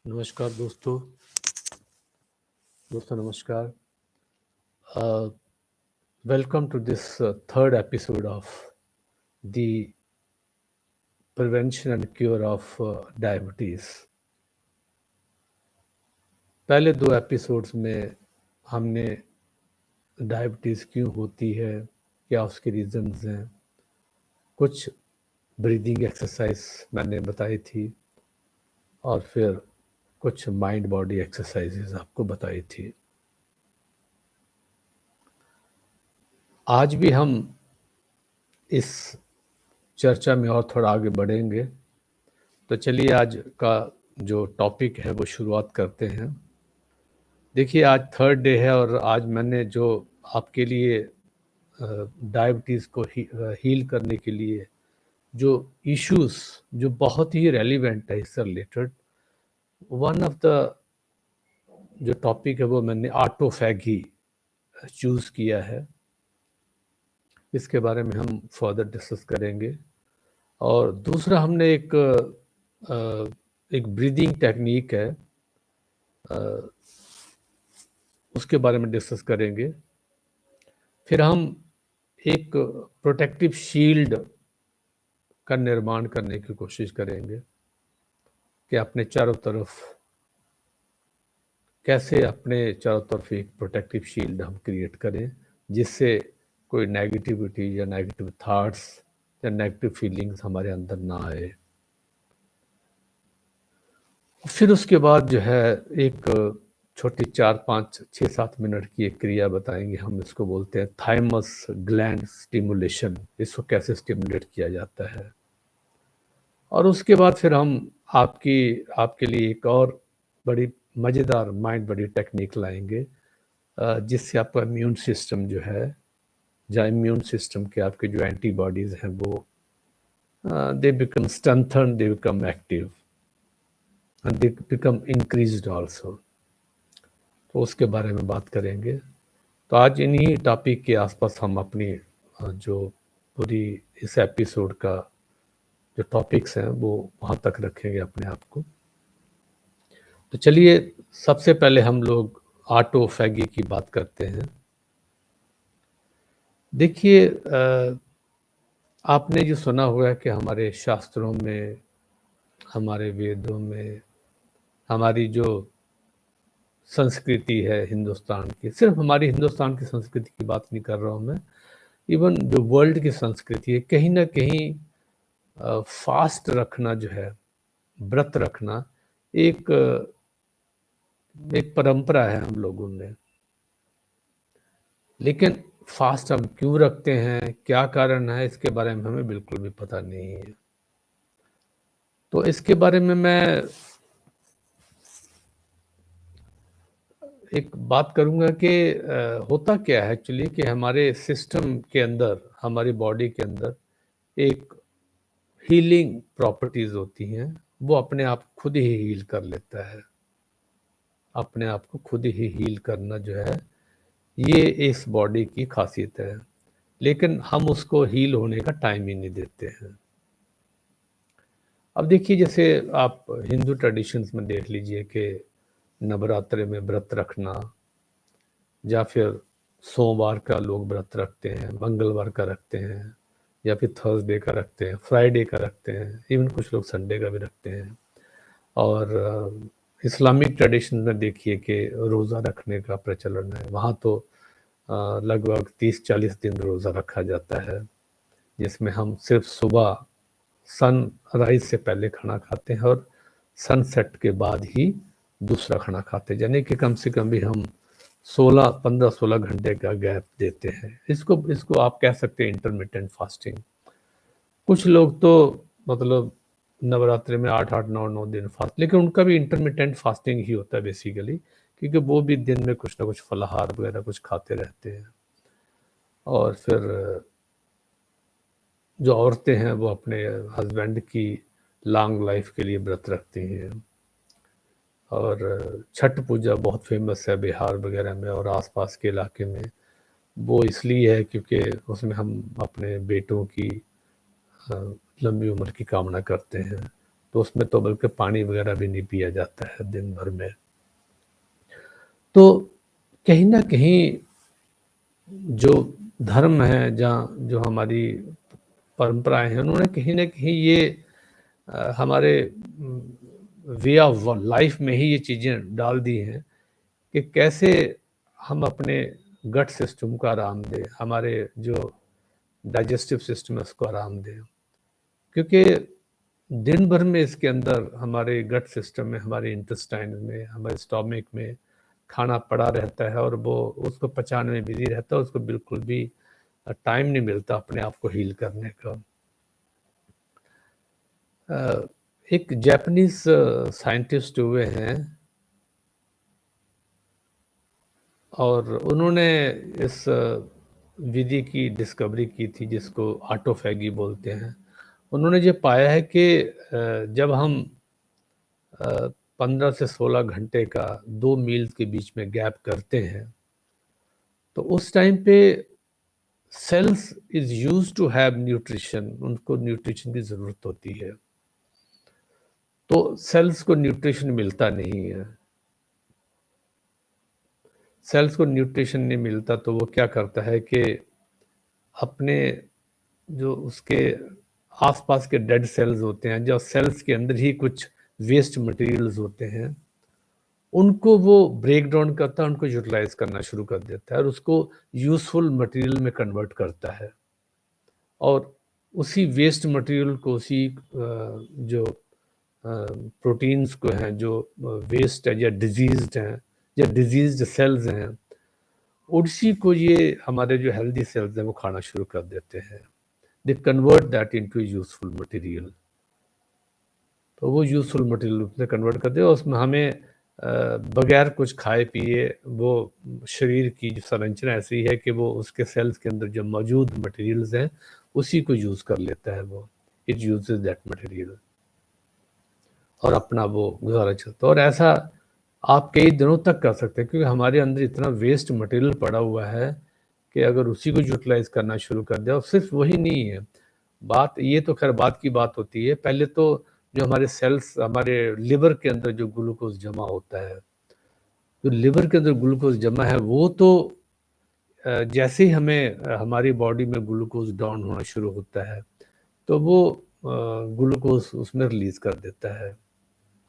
नमस्कार दोस्तों नमस्कार। Welcome to this third episode of the prevention and cure of diabetes. पहले दो एपिसोड्स में हमने डायबिटीज़ क्यों होती है, क्या उसके रीज़न्स हैं, कुछ ब्रीदिंग एक्सरसाइज मैंने बताई थी और फिर कुछ माइंड बॉडी एक्सरसाइजेज आपको बताई थी। आज भी हम इस चर्चा में और थोड़ा आगे बढ़ेंगे, तो चलिए आज का जो टॉपिक है वो शुरुआत करते हैं। देखिए, आज थर्ड डे है और आज मैंने जो आपके लिए डायबिटीज़ को हील करने के लिए जो इश्यूज जो बहुत ही रेलिवेंट है इससे रिलेटेड, वन ऑफ द जो टॉपिक है वो मैंने ऑटोफैगी चूज़ किया है। इसके बारे में हम फर्दर डिस्कस करेंगे। और दूसरा हमने एक ब्रीदिंग टेक्निक है, उसके बारे में डिस्कस करेंगे। फिर हम एक प्रोटेक्टिव शील्ड का निर्माण करने की कोशिश करेंगे कि अपने चारों तरफ कैसे एक प्रोटेक्टिव शील्ड हम क्रिएट करें, जिससे कोई नेगेटिविटी या नेगेटिव थॉट्स या नेगेटिव फीलिंग्स हमारे अंदर ना आए। फिर उसके बाद जो है एक छोटी 4-5-6-7 मिनट की एक क्रिया बताएंगे। हम इसको बोलते हैं थाइमस ग्लैंड स्टिमुलेशन। इसको कैसे स्टिमुलेट किया जाता है। और उसके बाद फिर हम आपके लिए एक और बड़ी मज़ेदार माइंड बॉडी टेक्निक लाएंगे, जिससे आपका इम्यून सिस्टम जो है, या इम्यून सिस्टम के आपके जो एंटीबॉडीज़ हैं वो they become strengthen, they become active and they become increased also. तो उसके बारे में बात करेंगे। तो आज इन्हीं टॉपिक के आसपास हम अपनी जो पूरी इस एपिसोड का जो टॉपिक्स हैं वो वहाँ तक रखेंगे अपने आप को। तो चलिए, सबसे पहले हम लोग ऑटोफैगी की बात करते हैं। देखिए, आपने जो सुना हुआ है कि हमारे शास्त्रों में, हमारे वेदों में, हमारी जो संस्कृति है हिंदुस्तान की, सिर्फ हमारी हिंदुस्तान की संस्कृति की बात नहीं कर रहा हूँ मैं, इवन जो वर्ल्ड की संस्कृति है, कहीं ना कहीं फास्ट रखना जो है, व्रत रखना एक परंपरा है हम लोगों में। लेकिन फास्ट हम क्यों रखते हैं, क्या कारण है, इसके बारे में हमें बिल्कुल भी पता नहीं है। तो इसके बारे में मैं एक बात करूंगा कि होता क्या है एक्चुअली कि हमारे सिस्टम के अंदर, हमारी बॉडी के अंदर एक हीलिंग प्रॉपर्टीज होती हैं। वो अपने आप खुद ही हील कर लेता है। अपने आप को खुद ही हील करना जो है, ये इस बॉडी की खासियत है। लेकिन हम उसको हील होने का टाइम ही नहीं देते हैं। अब देखिए, जैसे आप हिंदू ट्रेडिशंस में देख लीजिए कि नवरात्रि में व्रत रखना, या फिर सोमवार का लोग व्रत रखते हैं, मंगलवार का रखते हैं, या फिर थर्सडे का रखते हैं, फ्राइडे का रखते हैं, इवन कुछ लोग संडे का भी रखते हैं। और इस्लामिक ट्रेडिशन में देखिए कि रोज़ा रखने का प्रचलन है। वहाँ तो लगभग 30-40 दिन रोज़ा रखा जाता है, जिसमें हम सिर्फ सुबह सनराइज से पहले खाना खाते हैं और सनसेट के बाद ही दूसरा खाना खाते हैं। यानी कि कम से कम भी हम 15-16 घंटे का गैप देते हैं। इसको आप कह सकते हैं इंटरमिटेंट फास्टिंग। कुछ लोग तो मतलब नवरात्रि में 8-8 9 दिन फास्ट, लेकिन उनका भी इंटरमिटेंट फास्टिंग ही होता है बेसिकली, क्योंकि वो भी दिन में कुछ ना कुछ फलाहार वगैरह कुछ खाते रहते हैं। और फिर जो औरतें हैं वो अपने हस्बैंड की लॉन्ग लाइफ के लिए व्रत रखती हैं। और छठ पूजा बहुत फेमस है बिहार वगैरह में और आसपास के इलाके में। वो इसलिए है क्योंकि उसमें हम अपने बेटों की लंबी उम्र की कामना करते हैं। तो उसमें तो बल्कि पानी वगैरह भी नहीं पिया जाता है दिन भर में। तो कहीं न कहीं जो धर्म है, जहाँ जो हमारी परंपराएँ हैं, उन्होंने कहीं न कहीं ये हमारे वे ऑफ लाइफ में ही ये चीज़ें डाल दी हैं कि कैसे हम अपने गट सिस्टम को आराम दें, हमारे जो डाइजेस्टिव सिस्टम है उसको आराम दें। क्योंकि दिन भर में इसके अंदर हमारे गट सिस्टम में, हमारे इंटेस्टाइन में, हमारे स्टोमक में खाना पड़ा रहता है और वो उसको पचाने में बिजी रहता है, उसको बिल्कुल भी टाइम नहीं मिलता अपने आप को हील करने का। एक जापानीज साइंटिस्ट हुए हैं और उन्होंने इस विधि की डिस्कवरी की थी जिसको ऑटोफैगी बोलते हैं। उन्होंने ये पाया है कि जब हम 15 से 16 घंटे का 2 मील्स के बीच में गैप करते हैं, तो उस टाइम पे cells is used to have nutrition, उनको न्यूट्रिशन की ज़रूरत होती है। तो सेल्स को न्यूट्रिशन मिलता नहीं है। सेल्स को न्यूट्रिशन नहीं मिलता तो वो क्या करता है कि अपने जो उसके आसपास के डेड सेल्स होते हैं, जो सेल्स के अंदर ही कुछ वेस्ट मटेरियल्स होते हैं, उनको वो ब्रेक डाउन करता है, उनको यूटिलाइज करना शुरू कर देता है और उसको यूजफुल मटेरियल में कन्वर्ट करता है। और उसी वेस्ट मटेरियल को, उसी जो प्रोटीन्स को हैं जो वेस्ट है या डिजीज्ड हैं या डिजीज्ड सेल्स हैं, उसी को ये हमारे जो हेल्दी सेल्स हैं वो खाना शुरू कर देते हैं। They convert that into useful material. तो वो यूजफुल मटेरियल उसमें कन्वर्ट कर दे और उसमें हमें बगैर कुछ खाए पिए वो शरीर की जो संरचना ऐसी है कि वो उसके सेल्स के अंदर जो मौजूद मटेरियल्स हैं उसी को यूज़ कर लेता है वो। इट यूजेस दैट मटेरियल और अपना वो गुजारा चलता है। और ऐसा आप कई दिनों तक कर सकते हैं क्योंकि हमारे अंदर इतना वेस्ट मटेरियल पड़ा हुआ है कि अगर उसी को यूटिलाइज करना शुरू कर दिया। और सिर्फ वही नहीं है बात, ये तो खैर बात की बात होती है। पहले तो जो हमारे सेल्स, हमारे लिवर के अंदर जो ग्लूकोज जमा होता है, जो लिवर के अंदर ग्लूकोज जमा है वो तो जैसे ही हमें हमारी बॉडी में ग्लूकोज डाउन होना शुरू होता है तो वो ग्लूकोज उसमें रिलीज कर देता है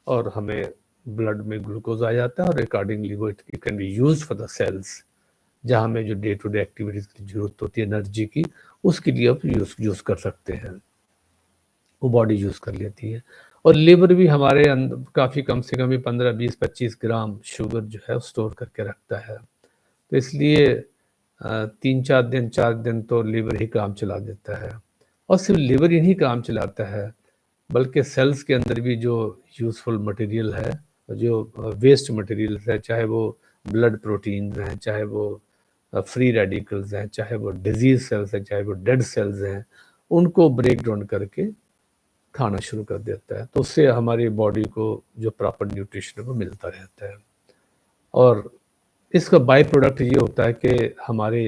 और हमें ब्लड में ग्लूकोज आ जाता है और अकॉर्डिंगली वो it can be use for the cells. जहाँ हमें जो डे टू डे एक्टिविटीज की जरूरत होती है एनर्जी की, उसके लिए आप यूज कर सकते हैं, वो बॉडी यूज कर लेती है। और लिवर भी हमारे अंदर काफ़ी कम से कम 15-20-25 ग्राम शुगर जो है स्टोर करके रखता है। तो इसलिए 3-4 दिन 4 दिन तो लिवर ही काम चला देता है। और सिर्फ लिवर ही नहीं काम चलाता है बल्कि सेल्स के अंदर भी जो यूज़फुल मटेरियल है, जो वेस्ट मटेरियल है, चाहे वो ब्लड प्रोटीन हैं, चाहे वो फ्री रेडिकल्स हैं, चाहे वो डिजीज सेल्स हैं, चाहे वो डेड सेल्स हैं, उनको ब्रेक डाउन करके खाना शुरू कर देता है। तो उससे हमारी बॉडी को जो प्रॉपर न्यूट्रिशन है वो मिलता रहता है। और इसका बाई प्रोडक्ट ये होता है कि हमारे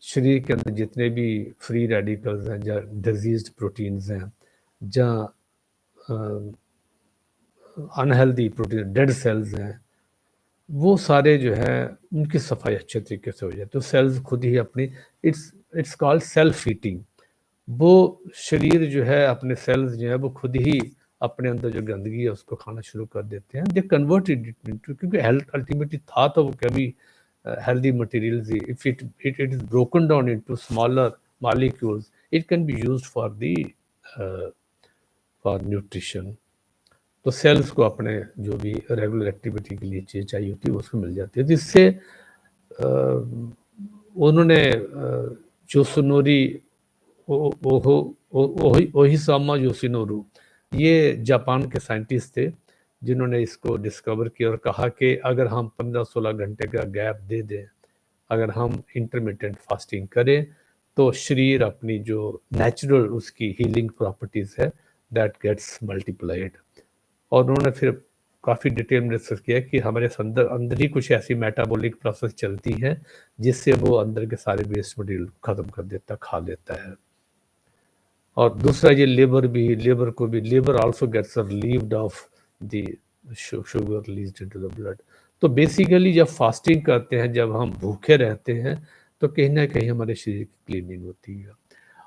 शरीर के अंदर जितने भी फ्री रेडिकल्स हैं या डिजीज्ड प्रोटीन्स हैं, जहाँ अनहेल्दी प्रोटीन डेड सेल्स हैं, वो सारे जो हैं उनकी सफाई अच्छे तरीके से हो जाती है। तो सेल्स खुद ही अपनी, इट्स कॉल्ड सेल्फ हीटिंग। वो शरीर जो है, अपने सेल्स जो है वो खुद ही अपने अंदर जो गंदगी है उसको खाना शुरू कर देते हैं। दे कन्वर्टेड इट इनटू, क्योंकि हेल्थ अल्टीमेटली था तो वो कभी healthy materials he. If it is broken down into smaller molecules, it can be used for nutrition. तो सेल्स को अपने जो भी रेगुलर एक्टिविटी के लिए चीज़ चाहिए होती है उसको मिल जाती है। जिससे उन्होंने योसुनोरी ओहिसामा योशिनोरू, ये जापान के साइंटिस्ट थे जिन्होंने इसको डिस्कवर किया और कहा कि अगर हम 15-16 घंटे का गैप दे दें, अगर हम इंटरमिटेंट फास्टिंग करें, तो शरीर अपनी जो नेचुरल उसकी हीलिंग प्रॉपर्टीज़ है दैट गेट्स मल्टीप्लाइड। और उन्होंने फिर काफ़ी डिटेल में रिसर्च किया कि हमारे अंदर अंदर ही कुछ ऐसी मेटाबॉलिक प्रोसेस चलती है जिससे वो अंदर के सारे वेस्ट मटेरियल ख़त्म कर देता, खा लेता है। और दूसरा ये लेबर को भी labour also gets relieved of the sugar released into the blood. तो बेसिकली जब फास्टिंग करते हैं, जब हम भूखे रहते हैं, तो कहीं ना कहीं हमारे शरीर की क्लीनिंग होती है।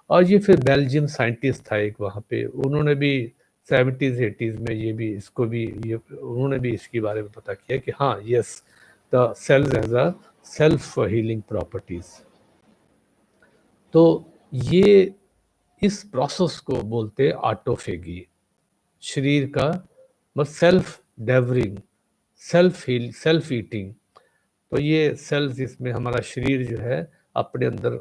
और ये फिर बेल्जियम साइंटिस्ट था एक वहाँ पे, उन्होंने भी 70s 80s में ये उन्होंने भी इसके बारे में पता किया कि हाँ, yes, the cells has a self healing properties. तो ये इस प्रोसेस को बोलते हैं ऑटोफेगी। शरीर का मतलब सेल्फ डेवरिंग, सेल्फ ईटिंग। तो ये सेल्स, इसमें हमारा शरीर जो है अपने अंदर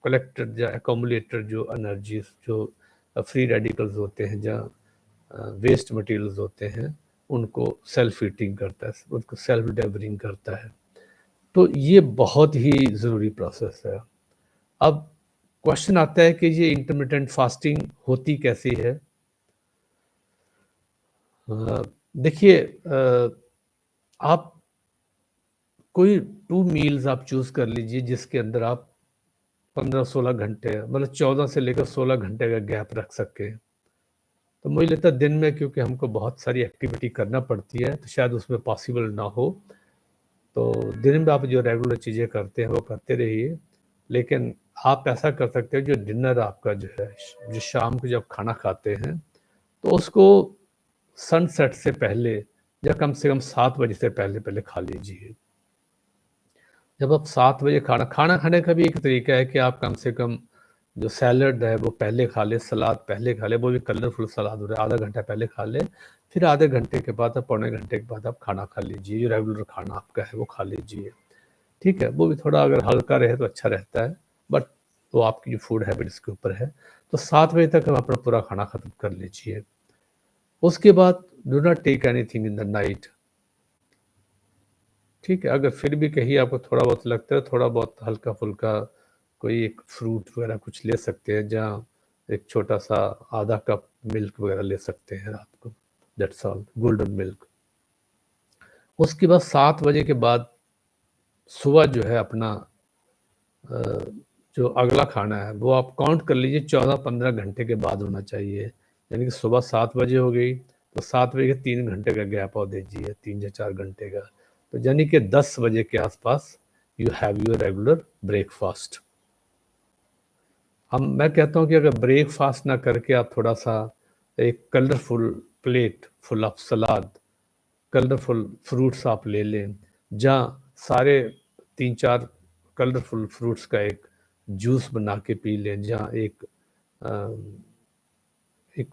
कलेक्टेड या एकमुलेटेड जो एनर्जीज, जो फ्री रेडिकल्स होते हैं, जहाँ वेस्ट मटेरियल्स होते हैं, उनको सेल्फ ईटिंग करता है, उनको सेल्फ डेवरिंग करता है। तो ये बहुत ही ज़रूरी प्रोसेस है। अब क्वेश्चन आता है कि ये इंटरमिटेंट फास्टिंग होती कैसी है। देखिए, आप कोई 2 मील्स आप चूज कर लीजिए जिसके अंदर आप 15-16 घंटे, मतलब 14 से लेकर 16 घंटे का गैप रख सके। तो मुझे लगता है दिन में, क्योंकि हमको बहुत सारी एक्टिविटी करना पड़ती है, तो शायद उसमें पॉसिबल ना हो। तो दिन में आप जो रेगुलर चीज़ें करते हैं वो करते रहिए, लेकिन आप ऐसा कर सकते हो, जो डिनर आपका जो है, जो शाम को जब खाना खाते हैं, तो उसको सनसेट से पहले या कम से कम 7 बजे से पहले पहले खा लीजिए। जब आप 7 बजे खाना खाने का भी एक तरीका है कि आप कम से कम जो सैलड है वो पहले खा ले, सलाद पहले खा ले, वो भी कलरफुल सलाद हो रहा है, आधा घंटा पहले खा ले, फिर आधे घंटे के बाद, पौने घंटे के बाद आप खाना खा लीजिए, जो रेगुलर खाना आपका है वो खा लीजिए। ठीक है, वो भी थोड़ा अगर हल्का रहे तो अच्छा रहता है, बट वो आपकी जो फूड हैबिट्स के ऊपर है। तो 7 बजे तक हम अपना पूरा खाना खत्म कर लीजिए। उसके बाद do not take anything in the night. ठीक है, अगर फिर भी कहीं आपको थोड़ा बहुत लगता है, थोड़ा बहुत हल्का फुल्का कोई एक फ्रूट वगैरह कुछ ले सकते हैं, जहाँ एक छोटा सा आधा कप मिल्क वगैरह ले सकते हैं रात को, दैट्स ऑल, गोल्डन मिल्क। उसके बाद 7 बजे के बाद सुबह जो है अपना जो अगला खाना है वो आप काउंट कर लीजिए 14-15 घंटे के बाद होना चाहिए। यानी कि सुबह 7 बजे हो गई, तो 7 बजे के 3 घंटे का गैप और दीजिए, 3 या 4 घंटे का। तो यानी कि 10 बजे के आसपास you have your regular breakfast. मैं कहता हूँ कि अगर ब्रेकफास्ट ना करके आप थोड़ा सा एक colourful plate full of salad, colourful fruits आप ले लें, जहाँ सारे 3-4 कलरफुल फ्रूट्स का एक जूस बना के पी लें, जहाँ एक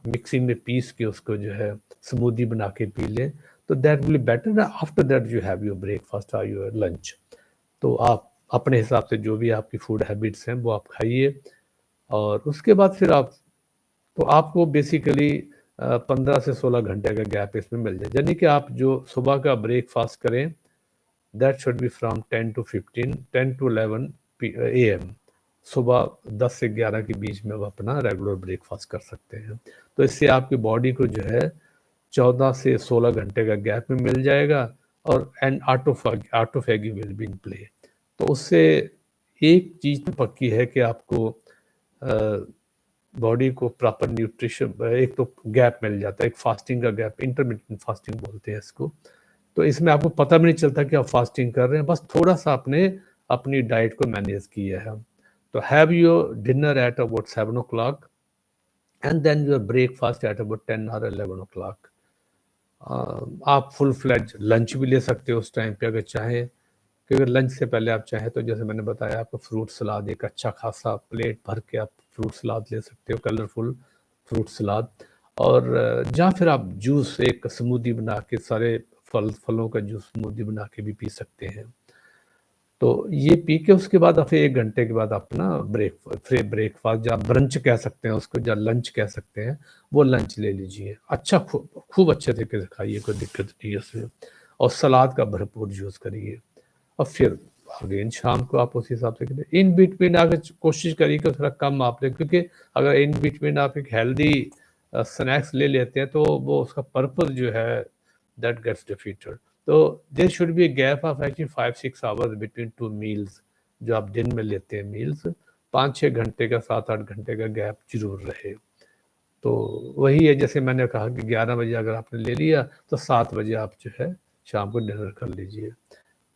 मिक्सिंग में पीस के उसको जो है स्मूदी बना के पी लें, तो that will be better. After that you have your breakfast और योर लंच। तो आप अपने हिसाब से जो भी आपकी फूड हैबिट्स हैं वो आप खाइए, और उसके बाद फिर आप, तो आपको बेसिकली 15 से 16 घंटे का गैप इसमें मिल जाए। यानी कि आप जो सुबह का ब्रेकफास्ट करें, that should be from 10 to 11 AM। सुबह 10 से 11 के बीच में आप अपना रेगुलर ब्रेकफास्ट कर सकते हैं। तो इससे आपकी बॉडी को जो है 14 से 16 घंटे का गैप में मिल जाएगा, और and autophagy will be in play. तो उससे एक चीज़ तो पक्की है कि आपको बॉडी को प्रॉपर न्यूट्रिशन, एक तो गैप मिल जाता है, एक फास्टिंग का गैप, इंटरमिटेंट फास्टिंग बोलते हैं इसको। तो इसमें आपको पता भी नहीं चलता कि आप फास्टिंग कर रहे हैं, बस थोड़ा सा आपने अपनी डाइट को मैनेज किया है। तो have your dinner at about 7 o'clock and then your breakfast at about 10 or 11 o'clock। आप फुल फ्लैज लंच भी ले सकते हो उस टाइम पे अगर चाहें, क्योंकि लंच से पहले आप चाहें तो जैसे मैंने बताया आपको फ्रूट सलाद, एक अच्छा खासा प्लेट भर के आप फ्रूट सलाद ले सकते हो, कलरफुल फ्रूट सलाद। और जहाँ फिर आप जूस, एक स्मूदी बना के, सारे फलों का जूस स्मूदी बना के भी पी सकते हैं। तो ये पी के उसके बाद फिर 1 घंटे के बाद अपना ब्रेकफास्ट, या ब्रंच कह सकते हैं उसको, या लंच कह सकते हैं, वो लंच ले लीजिए। अच्छा, खूब अच्छे तरीके से खाइए, कोई दिक्कत नहीं है उसमें, और सलाद का भरपूर यूज़ करिए। और फिर अगेन शाम को आप उसी हिसाब से करिए। इन बिटवीन अगर कोशिश करिए कि थोड़ा कम आप लें, क्योंकि अगर इन बिटवीन आप एक हेल्दी स्नैक्स ले लेते हैं तो वो उसका पर्पस जो है दैट गेट्स डिफीटेड। तो there should be a gap of actually 5-6 hours between 2 meals, जो आप दिन में लेते हैं मील्स, 5-6 घंटे का 7-8 घंटे का गैप जरूर रहे। तो वही है, जैसे मैंने कहा कि 11 बजे अगर आपने ले लिया तो 7 बजे आप जो है शाम को डिनर कर लीजिए।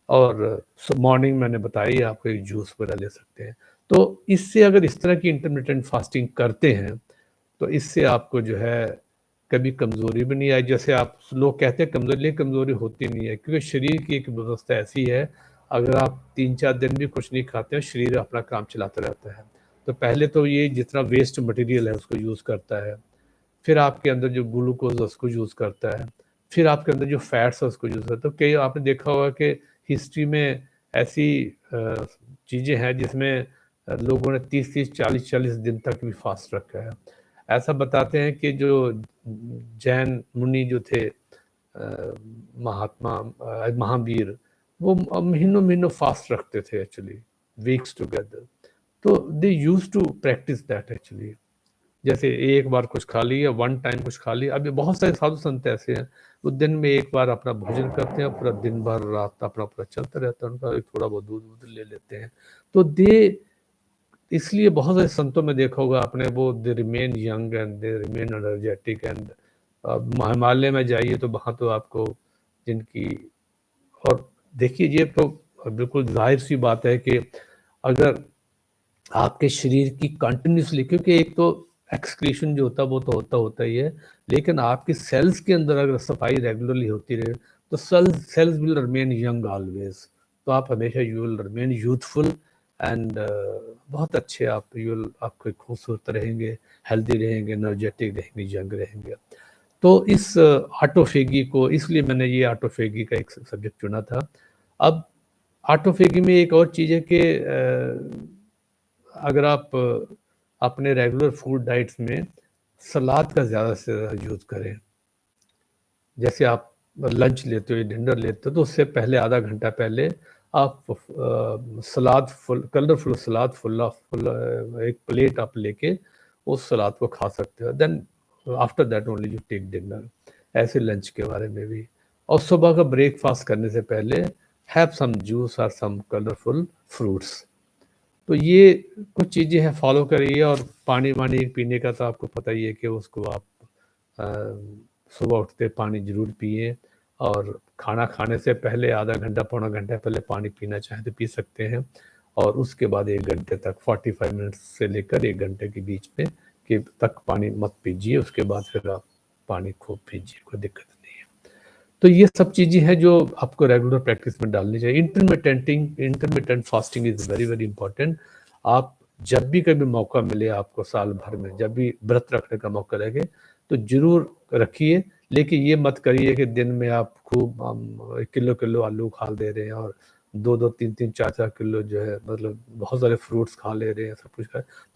और मॉर्निंग मैंने बताई आपको एक जूस वगैरह ले सकते हैं। तो इससे अगर इस तरह की इंटरमिटेंट फास्टिंग करते हैं तो इससे आपको जो है कभी कमज़ोरी भी नहीं आई। जैसे आप लोग कहते हैं कमज़ोरी, लेकिन कमज़ोरी होती नहीं है, क्योंकि शरीर की एक व्यवस्था ऐसी है, अगर आप 3-4 दिन भी कुछ नहीं खाते हैं शरीर अपना काम चलाता रहता है। तो पहले तो ये जितना वेस्ट मटेरियल है उसको यूज़ करता है, फिर आपके अंदर जो ग्लूकोज है उसको यूज़ करता है, फिर आपके अंदर जो फैट्स है उसको यूज़ करता है। तो कई आपने देखा होगा कि हिस्ट्री में ऐसी चीज़ें हैं जिसमें लोगों ने 30-30, 40-40 दिन तक भी फास्ट रखा है। ऐसा बताते हैं कि जो जैन मुनि जो थे, महात्मा, महावीर, वो महीनों-महीनों फास्ट रखते थे एक्चुअली, वीक्स टुगेदर। तो they used to practice that actually. जैसे एक बार कुछ खा लिया, वन टाइम कुछ खा लिया। अभी बहुत सारे साधु संत ऐसे हैं, वो दिन में एक बार अपना भोजन करते हैं, पूरा दिन भर रात अपना पूरा चलता रहता है उनका, एक थोड़ा बहुत दूध वूध ले लेते हैं। तो दे इसलिए बहुत सारे संतों में देखा होगा आपने, वो they remain young and they remain energetic. And Himalaya में जाइए तो वहाँ तो आपको जिनकी, और देखिए ये तो बिल्कुल जाहिर सी बात है कि अगर आपके शरीर की कंटिन्यूसली, क्योंकि एक तो एक्सक्रीशन जो होता है वो तो होता ही है, लेकिन आपके सेल्स के अंदर अगर सफाई रेगुलरली होती रहे तो cells will remain young always. तो आप हमेशा you will remain youthful and बहुत अच्छे आपको खूबसूरत रहेंगे, हेल्दी रहेंगे, एनर्जेटिक रहेंगे, यंग रहेंगे। तो इस ऑटोफेगी को, इसलिए मैंने ये ऑटोफेगी का एक सब्जेक्ट चुना था। अब ऑटोफेगी में एक और चीज़ है कि अगर आप अपने रेगुलर फूड डाइट्स में सलाद का ज़्यादा से ज़्यादा यूज़ करें। जैसे आप लंच लेते हो या डिनर लेते हो तो उससे पहले आधा घंटा पहले आप सलाद, कलरफुल सलाद, एक प्लेट आप लेके उस सलाद को खा सकते हो। Then after that only you take dinner. ऐसे लंच के बारे में भी। और सुबह का ब्रेकफास्ट करने से पहले हैव सम जूस और सम कलरफुल फ्रूट्स। तो ये कुछ चीज़ें हैं, फॉलो करिए। और पानी वानी पीने का तो आपको पता ही है कि उसको आप सुबह उठते पानी ज़रूर पिए, और खाना खाने से पहले आधा घंटा पौना घंटा पहले पानी पीना चाहें तो पी सकते हैं। और उसके बाद 1 घंटे तक, 45 मिनट्स से लेकर 1 घंटे के बीच में कि तक पानी मत पीजिए, उसके बाद फिर आप पानी खूब पीजिए, कोई दिक्कत नहीं है। तो ये सब चीज़ें हैं जो आपको रेगुलर प्रैक्टिस में डालनी चाहिए। Intermittent fasting is very very important. आप जब भी कभी मौका मिले आपको साल भर में, जब भी व्रत रखने का मौका लगे तो ज़रूर रखिए। लेकिन ये मत करिए कि दिन में आप खूब किलो आलू खा दे रहे हैं और 2-2, 3-3, 4-4 किलो जो है, मतलब बहुत सारे फ्रूट्स खा ले रहे हैं, सब कुछ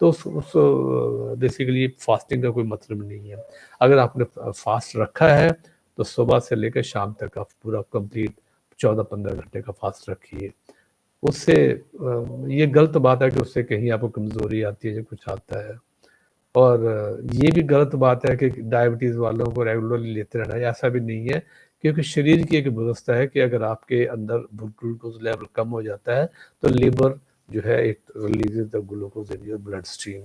तो उस बेसिकली फास्टिंग का कोई मतलब नहीं है। अगर आपने फास्ट रखा है तो सुबह से लेकर शाम तक आप पूरा कंप्लीट 14-15 घंटे का फास्ट रखिए। उससे ये गलत बात है कि उससे कहीं आपको कमज़ोरी आती है या कुछ आता है। और ये भी गलत बात है कि डायबिटीज़ वालों को रेगुलरली लेते रहना है, ऐसा भी नहीं है। क्योंकि शरीर की एक व्यवस्था है कि अगर आपके अंदर ग्लूकोज लेवल कम हो जाता है तो लिवर जो है it releases the glucose in your blood stream.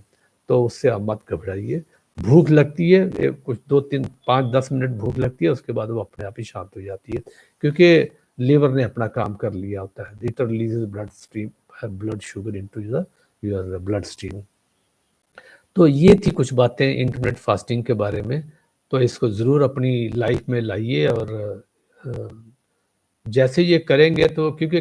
तो उससे आप मत घबराइए। भूख लगती है, कुछ 2-3, 5-10 मिनट भूख लगती है, उसके बाद वो अपने आप ही शांत हो जाती है, क्योंकि लिवर ने अपना काम कर लिया होता है। It releases blood sugar into your blood stream. तो ये थी कुछ बातें इंटरमिटेंट फास्टिंग के बारे में। तो इसको ज़रूर अपनी लाइफ में लाइए। और जैसे ये करेंगे तो, क्योंकि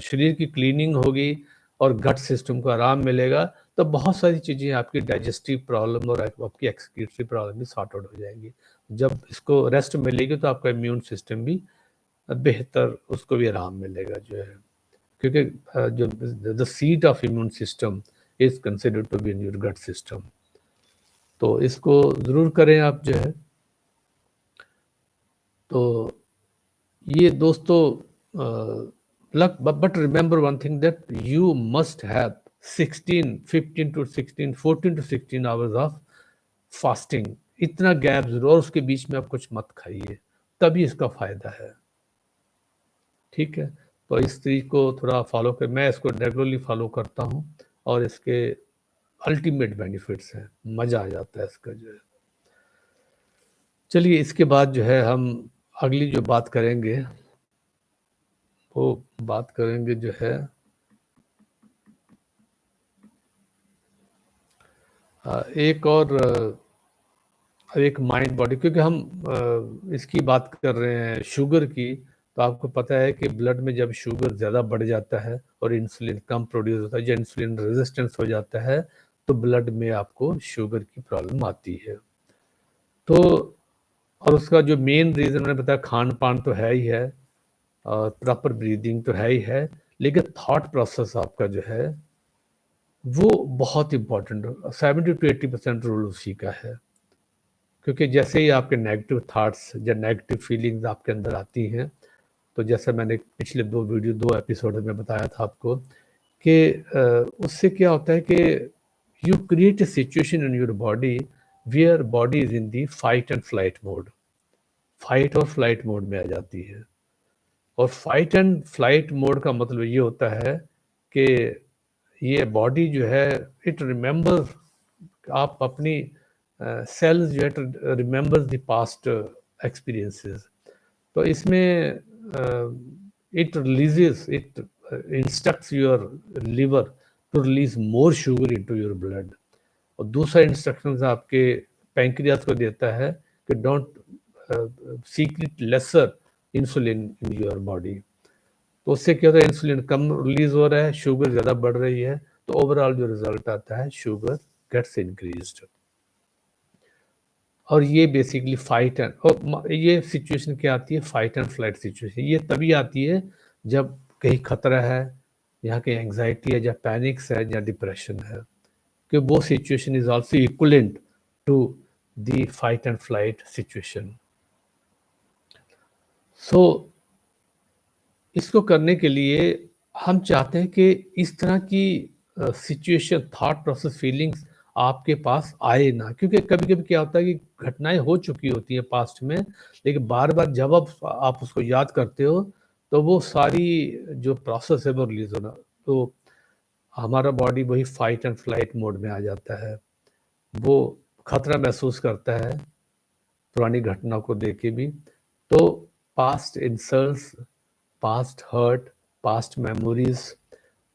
शरीर की क्लीनिंग होगी और गट सिस्टम को आराम मिलेगा, तो बहुत सारी चीज़ें आपकी डाइजेस्टिव प्रॉब्लम और आपकी एक्सक्रीटरी प्रॉब्लम भी सॉर्ट आउट हो जाएंगी। जब इसको रेस्ट मिलेगी तो आपका इम्यून सिस्टम भी बेहतर, उसको भी आराम मिलेगा जो है। क्योंकि जो the seat of immune system is considered to be in your gut system. तो इसको ज़रूर करें आप जो है। तो ये दोस्तों, but remember one thing that you must have 15 to 16, 14 to 16 hours of fasting. इतना गैप जरूर, और उसके बीच में आप कुछ मत खाइए, तभी इसका फायदा है। ठीक है, तो इस चीज को थोड़ा फॉलो कर, मैं इसको रेगुलरली फॉलो करता हूँ। और इसके अल्टीमेट बेनिफिट्स हैं, मज़ा आ जाता है इसका जो है। चलिए इसके बाद जो है हम अगली जो बात करेंगे वो बात करेंगे जो है एक और एक माइंड बॉडी, क्योंकि हम इसकी बात कर रहे हैं शुगर की, तो आपको पता है कि ब्लड में जब शुगर ज़्यादा बढ़ जाता है और इंसुलिन कम प्रोड्यूस होता है, जब इंसुलिन रेजिस्टेंस हो जाता है तो ब्लड में आपको शुगर की प्रॉब्लम आती है। तो और उसका जो मेन रीज़न मैंने बताया, खान पान तो है ही है और प्रॉपर ब्रीदिंग तो है ही है, लेकिन थॉट प्रोसेस आपका जो है वो बहुत इंपॉर्टेंट, 70 to 80% रोल उसी का है। क्योंकि जैसे ही आपके नेगेटिव थॉट्स या नेगेटिव फीलिंग्स आपके अंदर आती हैं, तो जैसे मैंने पिछले 2 एपिसोड में बताया था आपको कि उससे क्या होता है कि you create a situation in your body where body is in the fight and flight mode, fight और फ्लाइट मोड में आ जाती है। और फाइट एंड फ्लाइट मोड का मतलब ये होता है कि ये बॉडी जो है इट रिमेंबर, आप अपनी सेल्स जो है रिमेंबर्स द पास्ट एक्सपीरियंसेस। तो इसमें it releases, it instructs your liver to release more sugar into your blood. और दूसरा इंस्ट्रक्शन आपके पैंक्रियास को देता है कि don't secrete lesser insulin in your body. तो उससे क्या होता है, इंसुलिन कम रिलीज हो रहा है, शुगर ज़्यादा बढ़ रही है, तो ओवरऑल जो रिजल्ट आता है शुगर गेट्स इंक्रीज्ड। और ये बेसिकली फाइट एंड, और ये सिचुएशन क्या आती है, फाइट एंड फ्लाइट सिचुएशन। ये तभी आती है जब कहीं खतरा है, यहाँ की एंग्जाइटी है, या पैनिक्स है, या डिप्रेशन है, कि वो situation is also equivalent to the fight and flight situation. So इसको करने के लिए हम चाहते हैं कि इस तरह की सिचुएशन, थॉट प्रोसेस, फीलिंग्स आपके पास आए ना, क्योंकि कभी कभी क्या होता है कि घटनाएं हो चुकी होती हैं पास्ट में, लेकिन बार बार जब आप उसको याद करते हो तो वो सारी जो प्रोसेस है वो रिलीज होना, तो हमारा बॉडी वही फाइट एंड फ्लाइट मोड में आ जाता है। वो खतरा महसूस करता है पुरानी घटना को देख के भी। तो past insults, past hurt, past memories,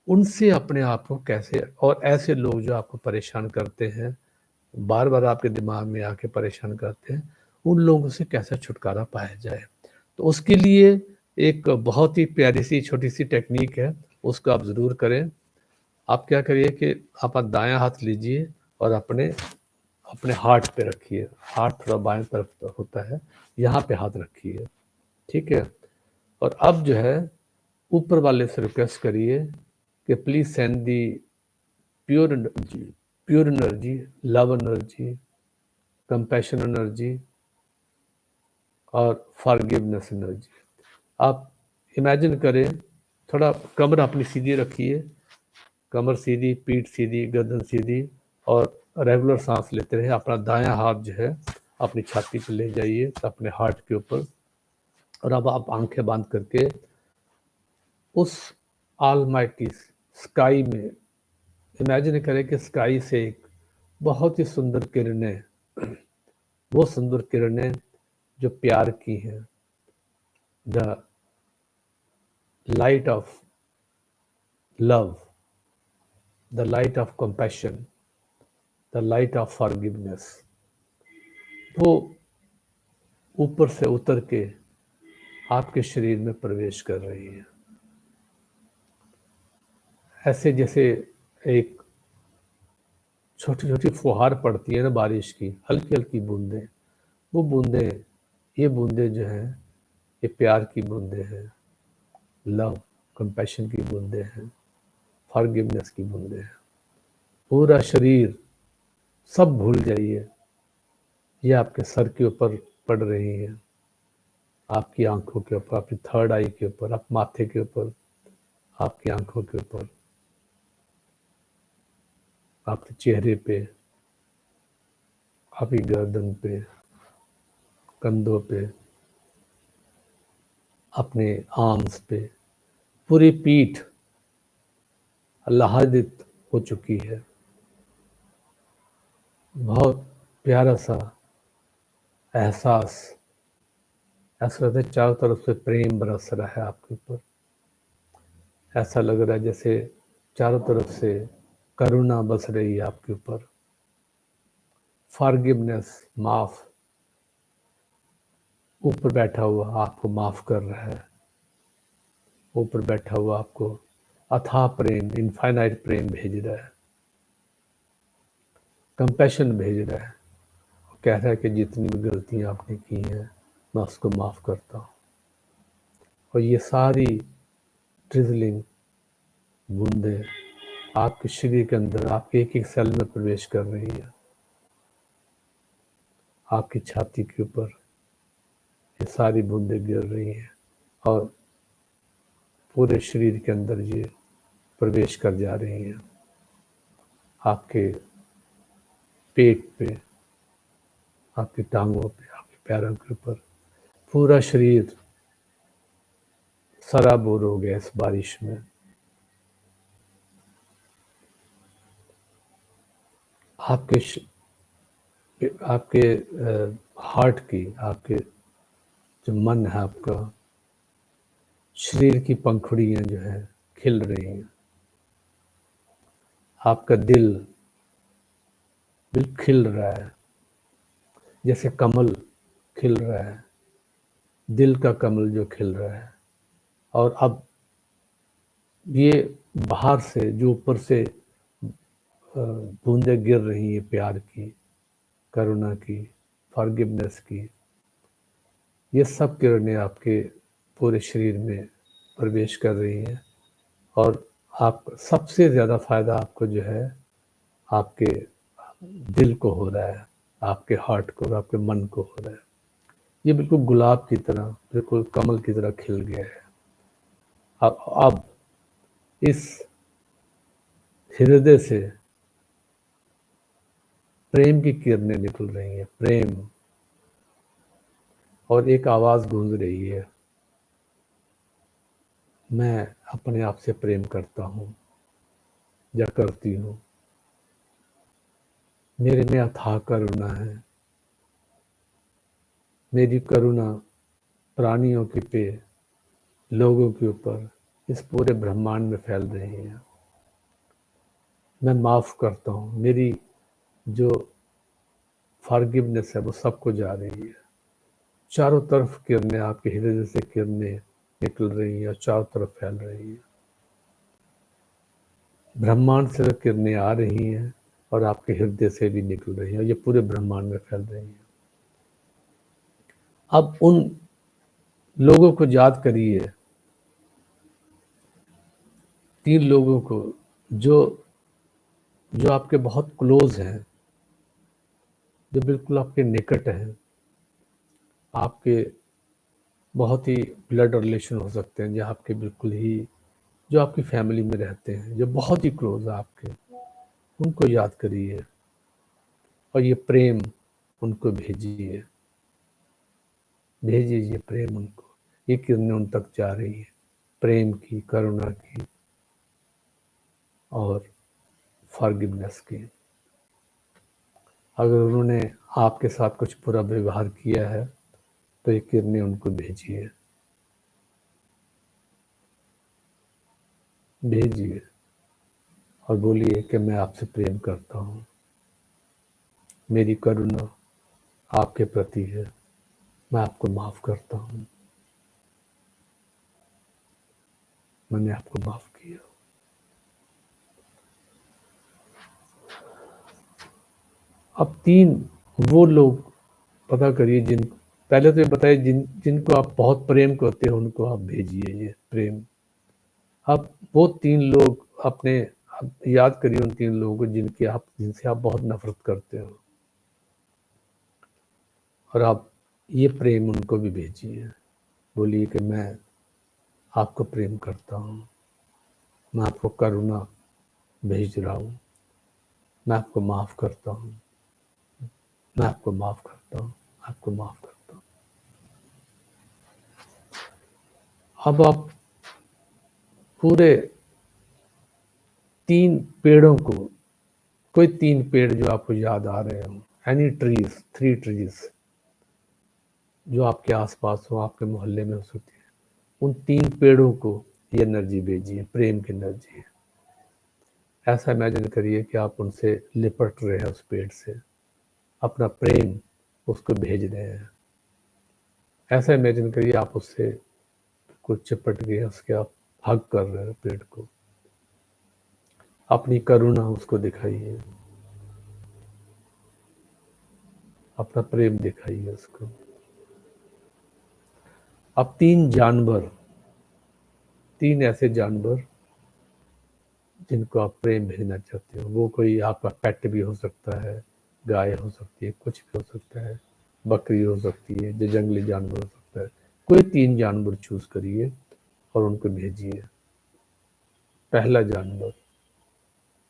उनसे अपने आप को कैसे, और ऐसे लोग जो आपको परेशान करते हैं, बार बार आपके दिमाग में आके परेशान करते हैं, उन लोगों से कैसे छुटकारा पाया जाए। तो उसके लिए एक बहुत ही प्यारी सी छोटी सी टेक्निक है, उसको आप ज़रूर करें। आप क्या करिए कि आप दायां हाथ लीजिए और अपने अपने हार्ट पे रखिए, हार्ट थोड़ा बाएं तरफ होता है, यहाँ पे हाथ रखिए, ठीक है। और अब जो है ऊपर वाले से रिक्वेस्ट करिए कि please send the pure energy, pure energy, love energy, compassion energy और फॉरगिवनेस एनर्जी। आप इमेजिन करें, थोड़ा कमर अपनी सीधी रखिए, कमर सीधी, पीठ सीधी, गर्दन सीधी, और रेगुलर सांस लेते रहे। अपना दायां हाथ जो है अपनी छाती पे ले जाइए, अपने हार्ट के ऊपर। और अब आप आंखें बंद करके उस ऑलमाइटी स्काई में इमेजिन करें कि स्काई से एक बहुत ही सुंदर किरणें, वो सुंदर किरणें जो प्यार की हैं, the light of love, the light of compassion, the light of forgiveness, वो ऊपर से उतर के आपके शरीर में प्रवेश कर रही है। ऐसे जैसे एक छोटी छोटी फुहार पड़ती है ना बारिश की, हल्की हल्की बूंदें, वो बूंदें, ये बूंदें जो हैं ये प्यार की बूंदें हैं, लव कंपैशन की बूंदें हैं, फॉरगिवनेस की बूंदें हैं। पूरा शरीर सब भूल जाइए, ये आपके सर के ऊपर पड़ रही है, आपकी आंखों के ऊपर, आपकी थर्ड आई के ऊपर, आप माथे के ऊपर, आपकी आंखों के ऊपर, आपके चेहरे पे, आपकी गर्दन पे, कंधों पे, अपने आर्म्स पे, पूरी पीठ आह्लादित हो चुकी है। बहुत प्यारा सा एहसास, ऐसा लगता है चारों तरफ से प्रेम बरस रहा है आपके ऊपर। ऐसा लग रहा है जैसे चारों तरफ से करुणा बस रही है आपके ऊपर। फॉरगिवनेस, माफ, ऊपर बैठा हुआ आपको माफ कर रहा है। ऊपर बैठा हुआ आपको अथाह प्रेम, इनफाइनाइट प्रेम भेज रहा है, कंपैशन भेज रहा है। कह रहा है कि जितनी भी गलतियां आपने की हैं मैं उसको माफ करता हूँ। और ये सारी ट्रिजलिंग बूंदे आपके शरीर के अंदर, आपके एक एक सेल में प्रवेश कर रही है। आपकी छाती के ऊपर ये सारी बूंदें गिर रही हैं और पूरे शरीर के अंदर ये प्रवेश कर जा रही हैं। आपके पेट पे, आपकी टांगों पे, आपके पैरों के ऊपर, पूरा शरीर सराबोर हो गया इस बारिश में। आपके आपके हार्ट की, आपके जो मन है आपका, शरीर की पंखुड़ियां जो है खिल रही हैं। आपका दिल बिल्कुल खिल रहा है, जैसे कमल खिल रहा है, दिल का कमल जो खिल रहा है। और अब ये बाहर से जो ऊपर से बूंदें गिर रही हैं प्यार की, करुणा की, फॉरगिवनेस की, ये सब किरणें आपके पूरे शरीर में प्रवेश कर रही हैं। और आप सबसे ज़्यादा फ़ायदा आपको जो है आपके दिल को हो रहा है, आपके हार्ट को, आपके मन को हो रहा है। ये बिल्कुल गुलाब की तरह, बिल्कुल कमल की तरह खिल गया है। अब इस हृदय से प्रेम की किरणें निकल रही हैं, प्रेम। और एक आवाज़ गूंज रही है, मैं अपने आप से प्रेम करता हूँ या करती हूँ। मेरे में अथाह करुणा है। मेरी करुणा प्राणियों के पे, लोगों के ऊपर, इस पूरे ब्रह्मांड में फैल रही है। मैं माफ़ करता हूँ। मेरी जो फॉरगिवनेस है वो सबको जा रही है। चारों तरफ किरणें, आपके हृदय से किरणें निकल रही हैं और चारों तरफ फैल रही हैं। ब्रह्मांड से किरणें आ रही हैं और आपके हृदय से भी निकल रही हैं और ये पूरे ब्रह्मांड में फैल रही हैं। अब उन लोगों को याद करिए, 3 लोगों को जो जो आपके बहुत क्लोज हैं, जो बिल्कुल आपके निकट हैं, आपके बहुत ही ब्लड रिलेशन हो सकते हैं, जो आपके बिल्कुल ही, जो आपकी फैमिली में रहते हैं, जो बहुत ही क्लोज है आपके, उनको याद करिए और ये प्रेम उनको भेजिए। भेजिए ये प्रेम उनको। ये किरणें उन तक जा रही है, प्रेम की, करुणा की और फॉरगिवनेस की। अगर उन्होंने आपके साथ कुछ बुरा व्यवहार किया है तो ये किरणें उनको भेजिए, भेजिए और बोलिए कि मैं आपसे प्रेम करता हूँ। मेरी करुणा आपके प्रति है, मैं आपको माफ़ करता हूँ। मैंने आपको माफ़ किया। अब 3 वो लोग पता करिए जिन, पहले तो ये बताइए जिनको आप बहुत प्रेम करते हो उनको आप भेजिए ये प्रेम। अब वो 3 लोग अपने, आप याद करिए उन 3 लोगों को जिनसे आप बहुत नफरत करते हो और आप ये प्रेम उनको भी भेजिए। बोलिए कि मैं आपको प्रेम करता हूँ, मैं आपको करुणा भेज रहा हूँ, मैं आपको माफ़ करता हूँ, मैं आपको माफ़ करता हूँ, आपको माफ़ करता हूँ। अब आप पूरे 3 पेड़ों को, कोई 3 पेड़ जो आपको याद आ रहे हों, एनी ट्रीज, 3 ट्रीज जो आपके आसपास हो, आपके मोहल्ले में हो सकती है, उन 3 पेड़ों को ये एनर्जी भेजिए, प्रेम की एनर्जी। ऐसा इमेजिन करिए कि आप उनसे लिपट रहे हैं, उस पेड़ से अपना प्रेम उसको भेज रहे हैं। ऐसा इमेजिन करिए आप उससे कुछ चिपट गए, उसके आप हग कर रहे हैं पेड़ को, अपनी करुणा उसको दिखाइए, अपना प्रेम दिखाइए उसको। अब 3 जानवर, 3 ऐसे जानवर जिनको आप प्रेम भेजना चाहते हो, वो कोई आपका पेट भी हो सकता है, गाय हो सकती है, कुछ भी हो सकता है, बकरी हो सकती है, जो जंगली जानवर हो सकता है, कोई 3 जानवर चूज करिए और उनको भेजिए। पहला जानवर,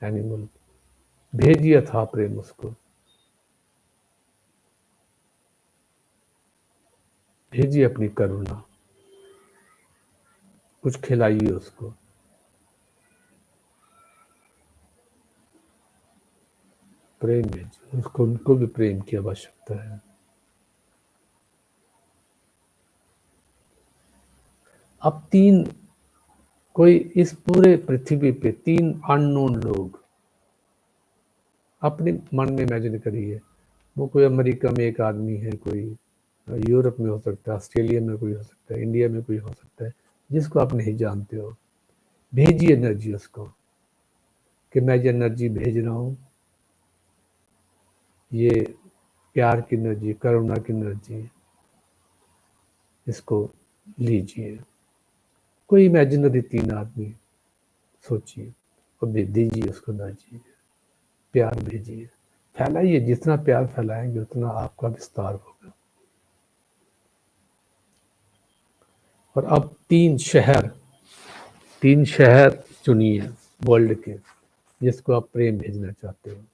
एनिमल, भेजिए था प्रेम उसको, भेजिए अपनी करुणा, कुछ खिलाइए उसको, प्रेम भेजिए उसको, उनको भी प्रेम की आवश्यकता है। अब 3, कोई इस पूरे पृथ्वी पे 3 अननोन लोग, अपने मन में इमेजिन करिए, वो कोई अमेरिका में एक आदमी है, कोई यूरोप में हो सकता है, ऑस्ट्रेलिया में कोई हो सकता है, इंडिया में कोई हो सकता है, जिसको आप नहीं जानते हो। भेजिए एनर्जी उसको कि मैं ये एनर्जी भेज रहा हूँ, ये प्यार की एनर्जी, करुणा की एनर्जी, इसको लीजिए। कोई इमेजिनरी 3 आदमी सोचिए और दीजिए उसको एनर्जी, प्यार भेजिए, फैलाइए, जितना प्यार फैलाएंगे उतना आपका विस्तार होगा। और अब 3 शहर चुनिए वर्ल्ड के, जिसको आप प्रेम भेजना चाहते हो।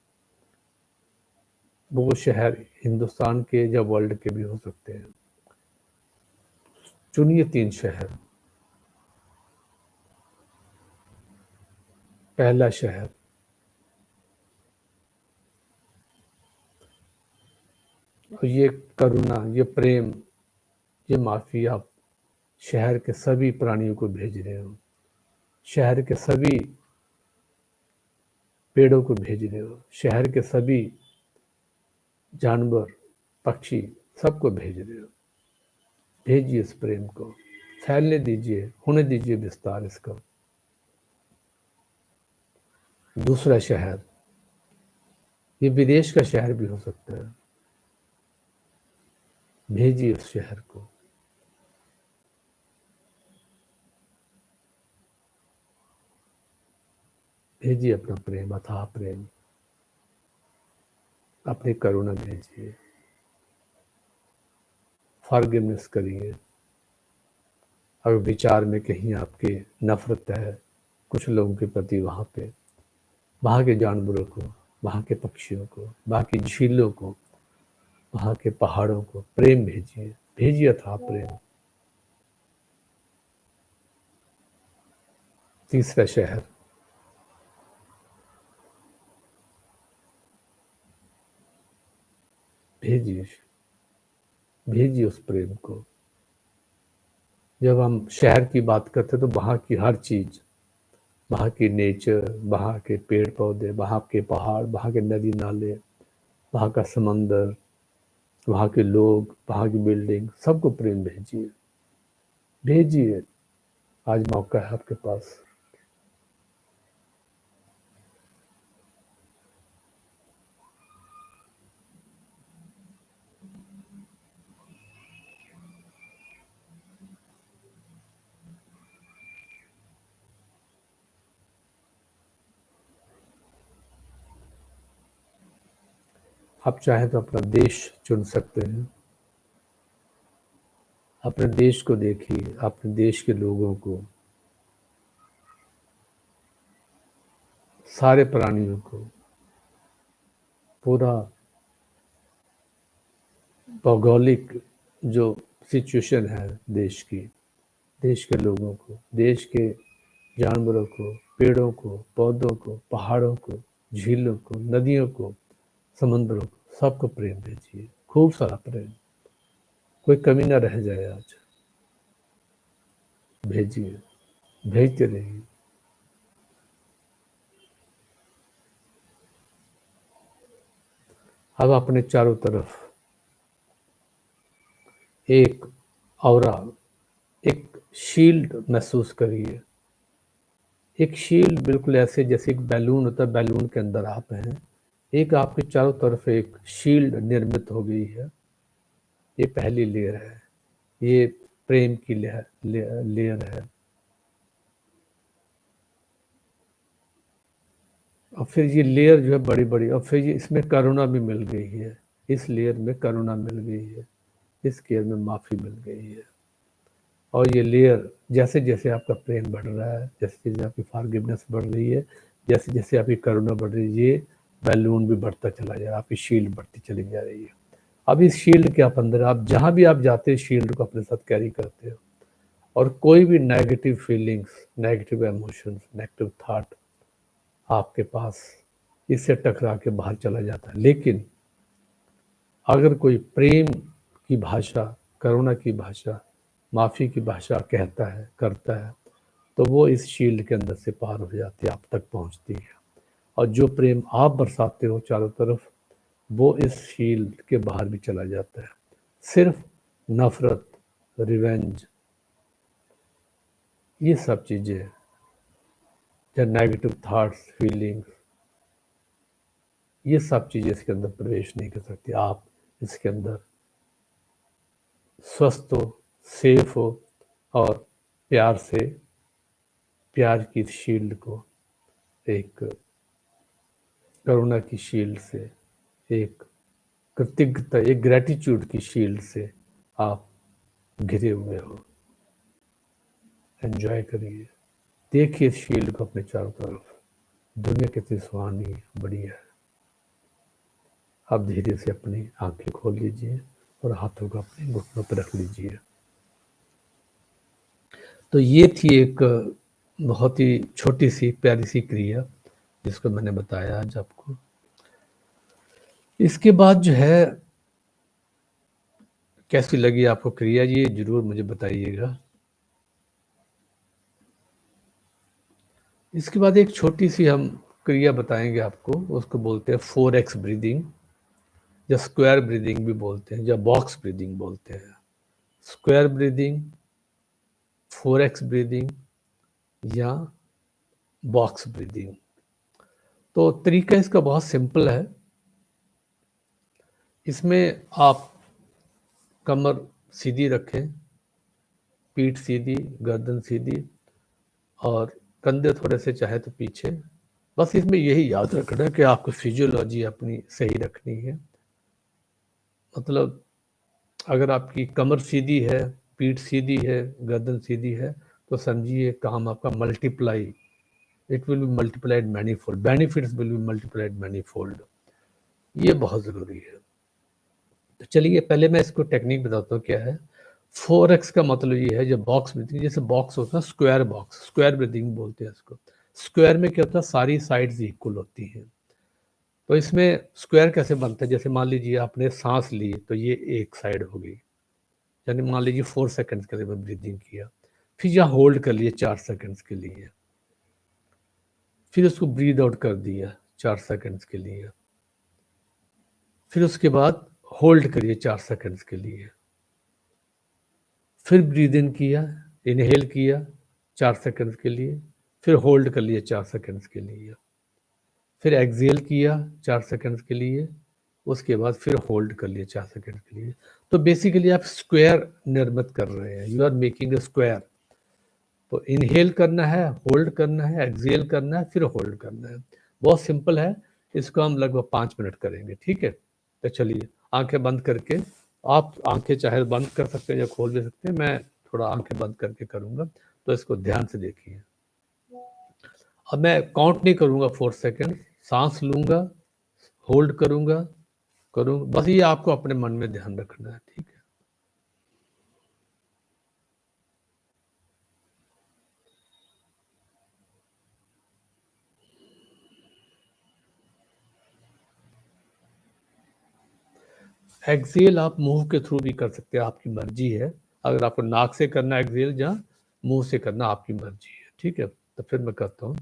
वो शहर हिंदुस्तान के या वर्ल्ड के भी हो सकते हैं। चुनिए 3 शहर। पहला शहर, और ये करुणा, ये प्रेम, ये माफी आप शहर के सभी प्राणियों को भेज रहे हो, शहर के सभी पेड़ों को भेज रहे हो, शहर के सभी जानवर, पक्षी, सबको भेज रहे हो। भेजिए इस प्रेम को, फैलने दीजिए, होने दीजिए विस्तार इसका। दूसरा शहर, ये विदेश का शहर भी हो सकता है, भेजिए उस शहर को। भेजिए अपना प्रेम, अथाह प्रेम, अपनी करुणा भेजिए, फॉरगिवनेस करिए। अगर विचार में कहीं आपके नफरत है कुछ लोगों के प्रति, वहाँ के जानवरों को, वहाँ के पक्षियों को, वहाँ की झीलों को, वहाँ के पहाड़ों को प्रेम भेजिए, भेजिए अथाह प्रेम। तीसरा शहर, भेजिए, भेजिए उस प्रेम को। जब हम शहर की बात करते हैं तो वहाँ की हर चीज़, वहाँ की नेचर, वहाँ के पेड़ पौधे, वहाँ के पहाड़, वहाँ के नदी नाले, वहाँ का समंदर, वहाँ के लोग, वहाँ की बिल्डिंग, सबको प्रेम भेजिए, भेजिए। आज मौका है आपके पास। आप चाहें तो अपना देश चुन सकते हैं। अपने देश को देखिए, अपने देश के लोगों को, सारे प्राणियों को, पूरा भौगोलिक जो सिचुएशन है देश की, देश के लोगों को, देश के जानवरों को, पेड़ों को, पौधों को, पहाड़ों को, झीलों को, नदियों को, समुद्रों को, सबको प्रेम भेजिए, खूब सारा प्रेम, कोई कमी ना रह जाए। आज भेजिए, भेजते रहिए। अब अपने चारों तरफ एक औरा, एक शील्ड महसूस करिए। एक शील्ड बिल्कुल ऐसे जैसे एक बैलून होता है, बैलून के अंदर आप हैं। एक आपके चारों तरफ एक शील्ड निर्मित हो गई है। ये पहली लेयर है, ये प्रेम की लेयर है। और फिर ये लेयर जो है बड़ी बड़ी, और फिर ये इसमें करुणा भी मिल गई है। इस लेयर में करुणा मिल गई है, इस लेयर में माफ़ी मिल गई है। और ये लेयर जैसे जैसे आपका प्रेम बढ़ रहा है, जैसे जैसे आपकी फॉरगिवनेस बढ़ रही है, जैसे जैसे आपकी करुणा बढ़ रही है, ये बैलून भी बढ़ता चला जा रहा है, आपकी शील्ड बढ़ती चली जा रही है। अब इस शील्ड के आप अंदर, आप जहाँ भी आप जाते हैं शील्ड को अपने साथ कैरी करते हो, और कोई भी negative feelings, negative emotions, negative thought आपके पास इससे टकरा के बाहर चला जाता है। लेकिन अगर कोई प्रेम की भाषा, करुणा की भाषा, माफ़ी की भाषा कहता है, करता है, तो वो इस शील्ड के अंदर से पार हो जाती है, आप तक पहुंचती है। और जो प्रेम आप बरसाते हो चारों तरफ, वो इस शील्ड के बाहर भी चला जाता है। सिर्फ नफरत, रिवेंज, ये सब चीज़ें या नेगेटिव थॉट्स, फीलिंग्स, ये सब चीज़ें इसके अंदर प्रवेश नहीं कर सकती। आप इसके अंदर स्वस्थ हो, सेफ हो, और प्यार से, प्यार की शील्ड को, एक करुणा की शील्ड से, एक कृतज्ञता, एक ग्रेटिट्यूड की शील्ड से आप घिरे हुए हो। एंजॉय करिए, देखिए इस शील्ड को अपने चारों तरफ। दुनिया कितनी सुहानी है, बढ़िया है। अब धीरे से अपनी आंखें खोल लीजिए और हाथों को अपने घुटनों पर रख लीजिए। तो ये थी एक बहुत ही छोटी सी प्यारी सी क्रिया जिसको मैंने बताया आज आपको। इसके बाद जो है, कैसी लगी आपको क्रिया, ये जरूर मुझे बताइएगा। इसके बाद एक छोटी सी हम क्रिया बताएंगे आपको, उसको बोलते हैं 4x ब्रीदिंग, या स्क्वायर ब्रीदिंग भी बोलते हैं, या बॉक्स ब्रीदिंग बोलते हैं। स्क्वायर ब्रीदिंग, 4x ब्रीदिंग, या बॉक्स ब्रीदिंग। तो तरीका इसका बहुत सिंपल है। इसमें आप कमर सीधी रखें, पीठ सीधी, गर्दन सीधी, और कंधे थोड़े से चाहे तो पीछे। बस इसमें यही याद रखना है कि आपको फिजियोलॉजी अपनी सही रखनी है। मतलब अगर आपकी कमर सीधी है, पीठ सीधी है, गर्दन सीधी है, तो समझिए काम आपका multiply, it will be multiplied manifold, benefits will be multiplied manifold. ये बहुत ज़रूरी है। तो चलिए पहले मैं इसको टेक्निक बताता हूँ क्या है। 4x का मतलब ये है, जब बॉक्स ब्रीथिंग, जैसे बॉक्स होता है स्क्वायर बॉक्स, स्क्वायर ब्रीथिंग बोलते हैं इसको। स्क्वायर में क्या होता है, सारी साइड्स इक्वल होती हैं। तो इसमें स्क्वायर कैसे बनता है, जैसे मान लीजिए आपने सांस ली तो ये एक साइड हो गई, यानी मान लीजिए 4 सेकंड्स के लिए ब्रीदिंग किया, फिर यहाँ होल्ड कर लिए 4 सेकंड्स के लिए, फिर उसको ब्रीद आउट कर दिया 4 सेकंड्स के लिए, फिर उसके बाद होल्ड करिए 4 सेकंड्स के लिए, फिर ब्रीद इन किया, इनहेल किया 4 सेकंड्स के लिए, फिर होल्ड कर लिए 4 सेकंड्स के लिए, फिर एक्सेल किया 4 सेकंड्स के लिए, उसके बाद फिर होल्ड कर लिए 4 सेकंड के लिए। तो बेसिकली आप स्क्वायर निर्मित कर रहे हैं, you are making a square. तो इनहेल करना है, होल्ड करना है, एक्सेल करना है, फिर होल्ड करना है। बहुत सिंपल है। इसको हम लगभग 5 मिनट करेंगे, ठीक है। तो चलिए आंखें बंद करके, आप आंखें चाहे बंद कर सकते हैं या खोल भी सकते हैं, मैं थोड़ा आंखें बंद करके करूँगा, तो इसको ध्यान से देखिए। अब मैं काउंट नहीं करूँगा 4 सेकेंड, सांस लूँगा, होल्ड करूँगा, बस ये आपको अपने मन में ध्यान रखना है, ठीक है। एक्सेल आप मुंह के थ्रू भी कर सकते हैं, आपकी मर्जी है। अगर आपको नाक से करना एक्सेल या मुंह से करना, आपकी मर्जी है। ठीक है, तो फिर मैं करता हूँ।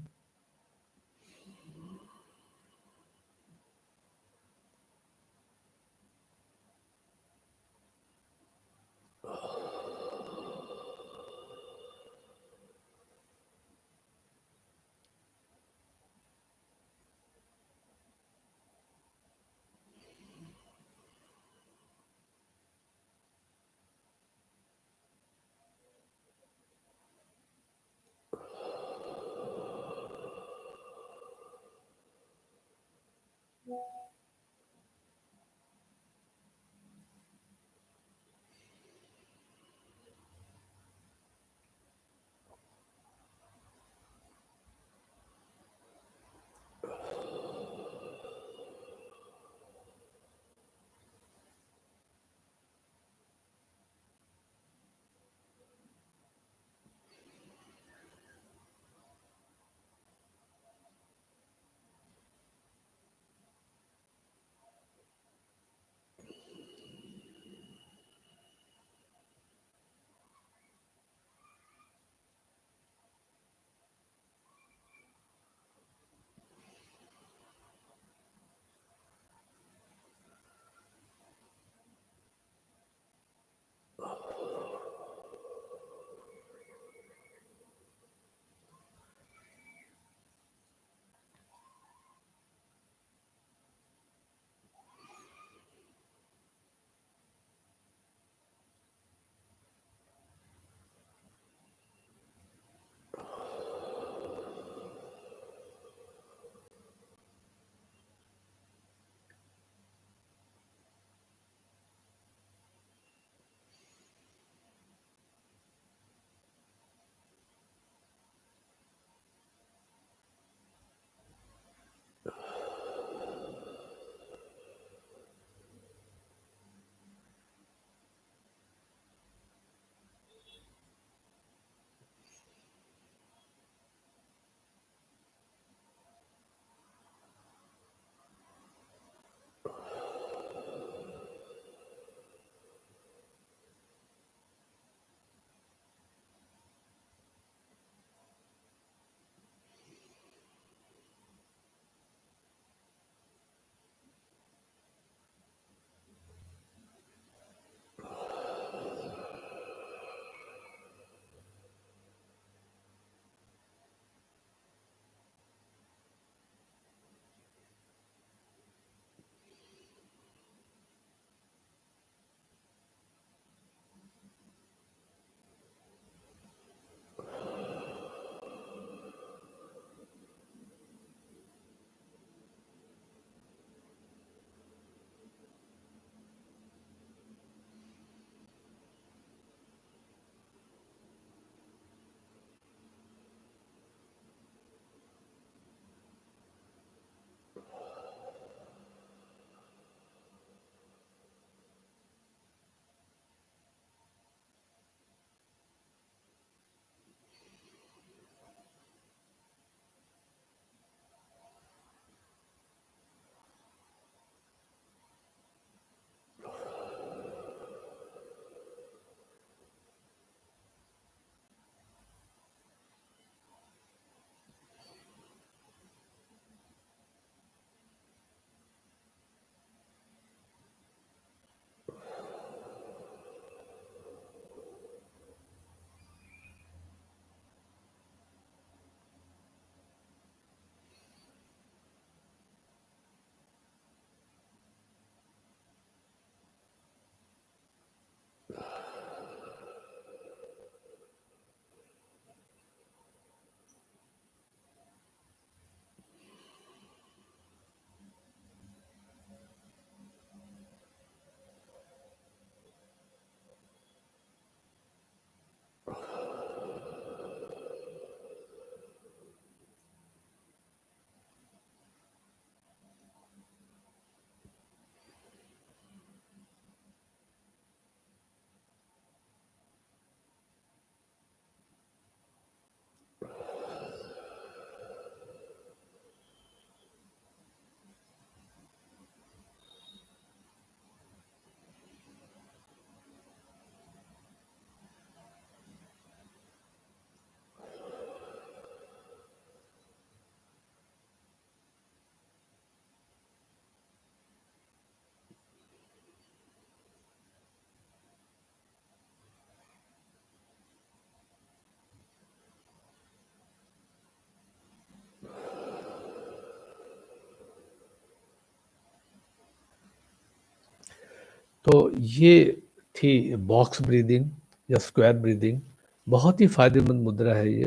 तो ये थी बॉक्स ब्रीदिंग या स्क्वायर ब्रीदिंग। बहुत ही फ़ायदेमंद मुद्रा है ये।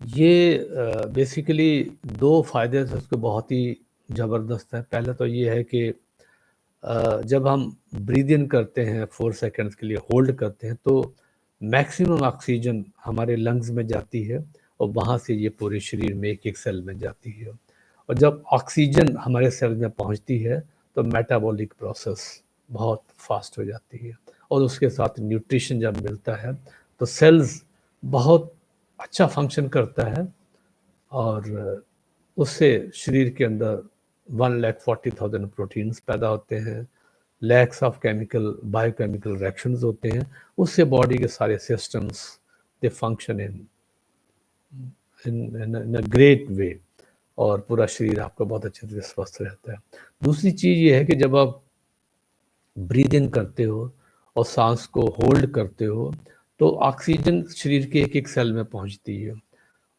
ये बेसिकली 2 फ़ायदे से उसके बहुत ही ज़बरदस्त हैं। पहला तो ये है कि जब हम ब्रीथ इन करते हैं 4 सेकंड्स के लिए होल्ड करते हैं, तो मैक्सिमम ऑक्सीजन हमारे लंग्स में जाती है और वहाँ से ये पूरे शरीर में एक-एक सेल में जाती है। और जब ऑक्सीजन हमारे सेल में पहुँचती है, तो मेटाबॉलिक प्रोसेस बहुत फ़ास्ट हो जाती है और उसके साथ न्यूट्रिशन जब मिलता है, तो सेल्स बहुत अच्छा फंक्शन करता है और उससे शरीर के अंदर 1,40,000 प्रोटीन्स पैदा होते हैं, लैक्स ऑफ बायोकेमिकल रिएक्शंस होते हैं, उससे बॉडी के सारे systems they function in a great way और पूरा शरीर आपका बहुत अच्छे से स्वस्थ रहता है। दूसरी चीज़ ये है कि जब आप ब्रीथ इन करते हो और सांस को होल्ड करते हो, तो ऑक्सीजन शरीर के एक-एक सेल में पहुँचती है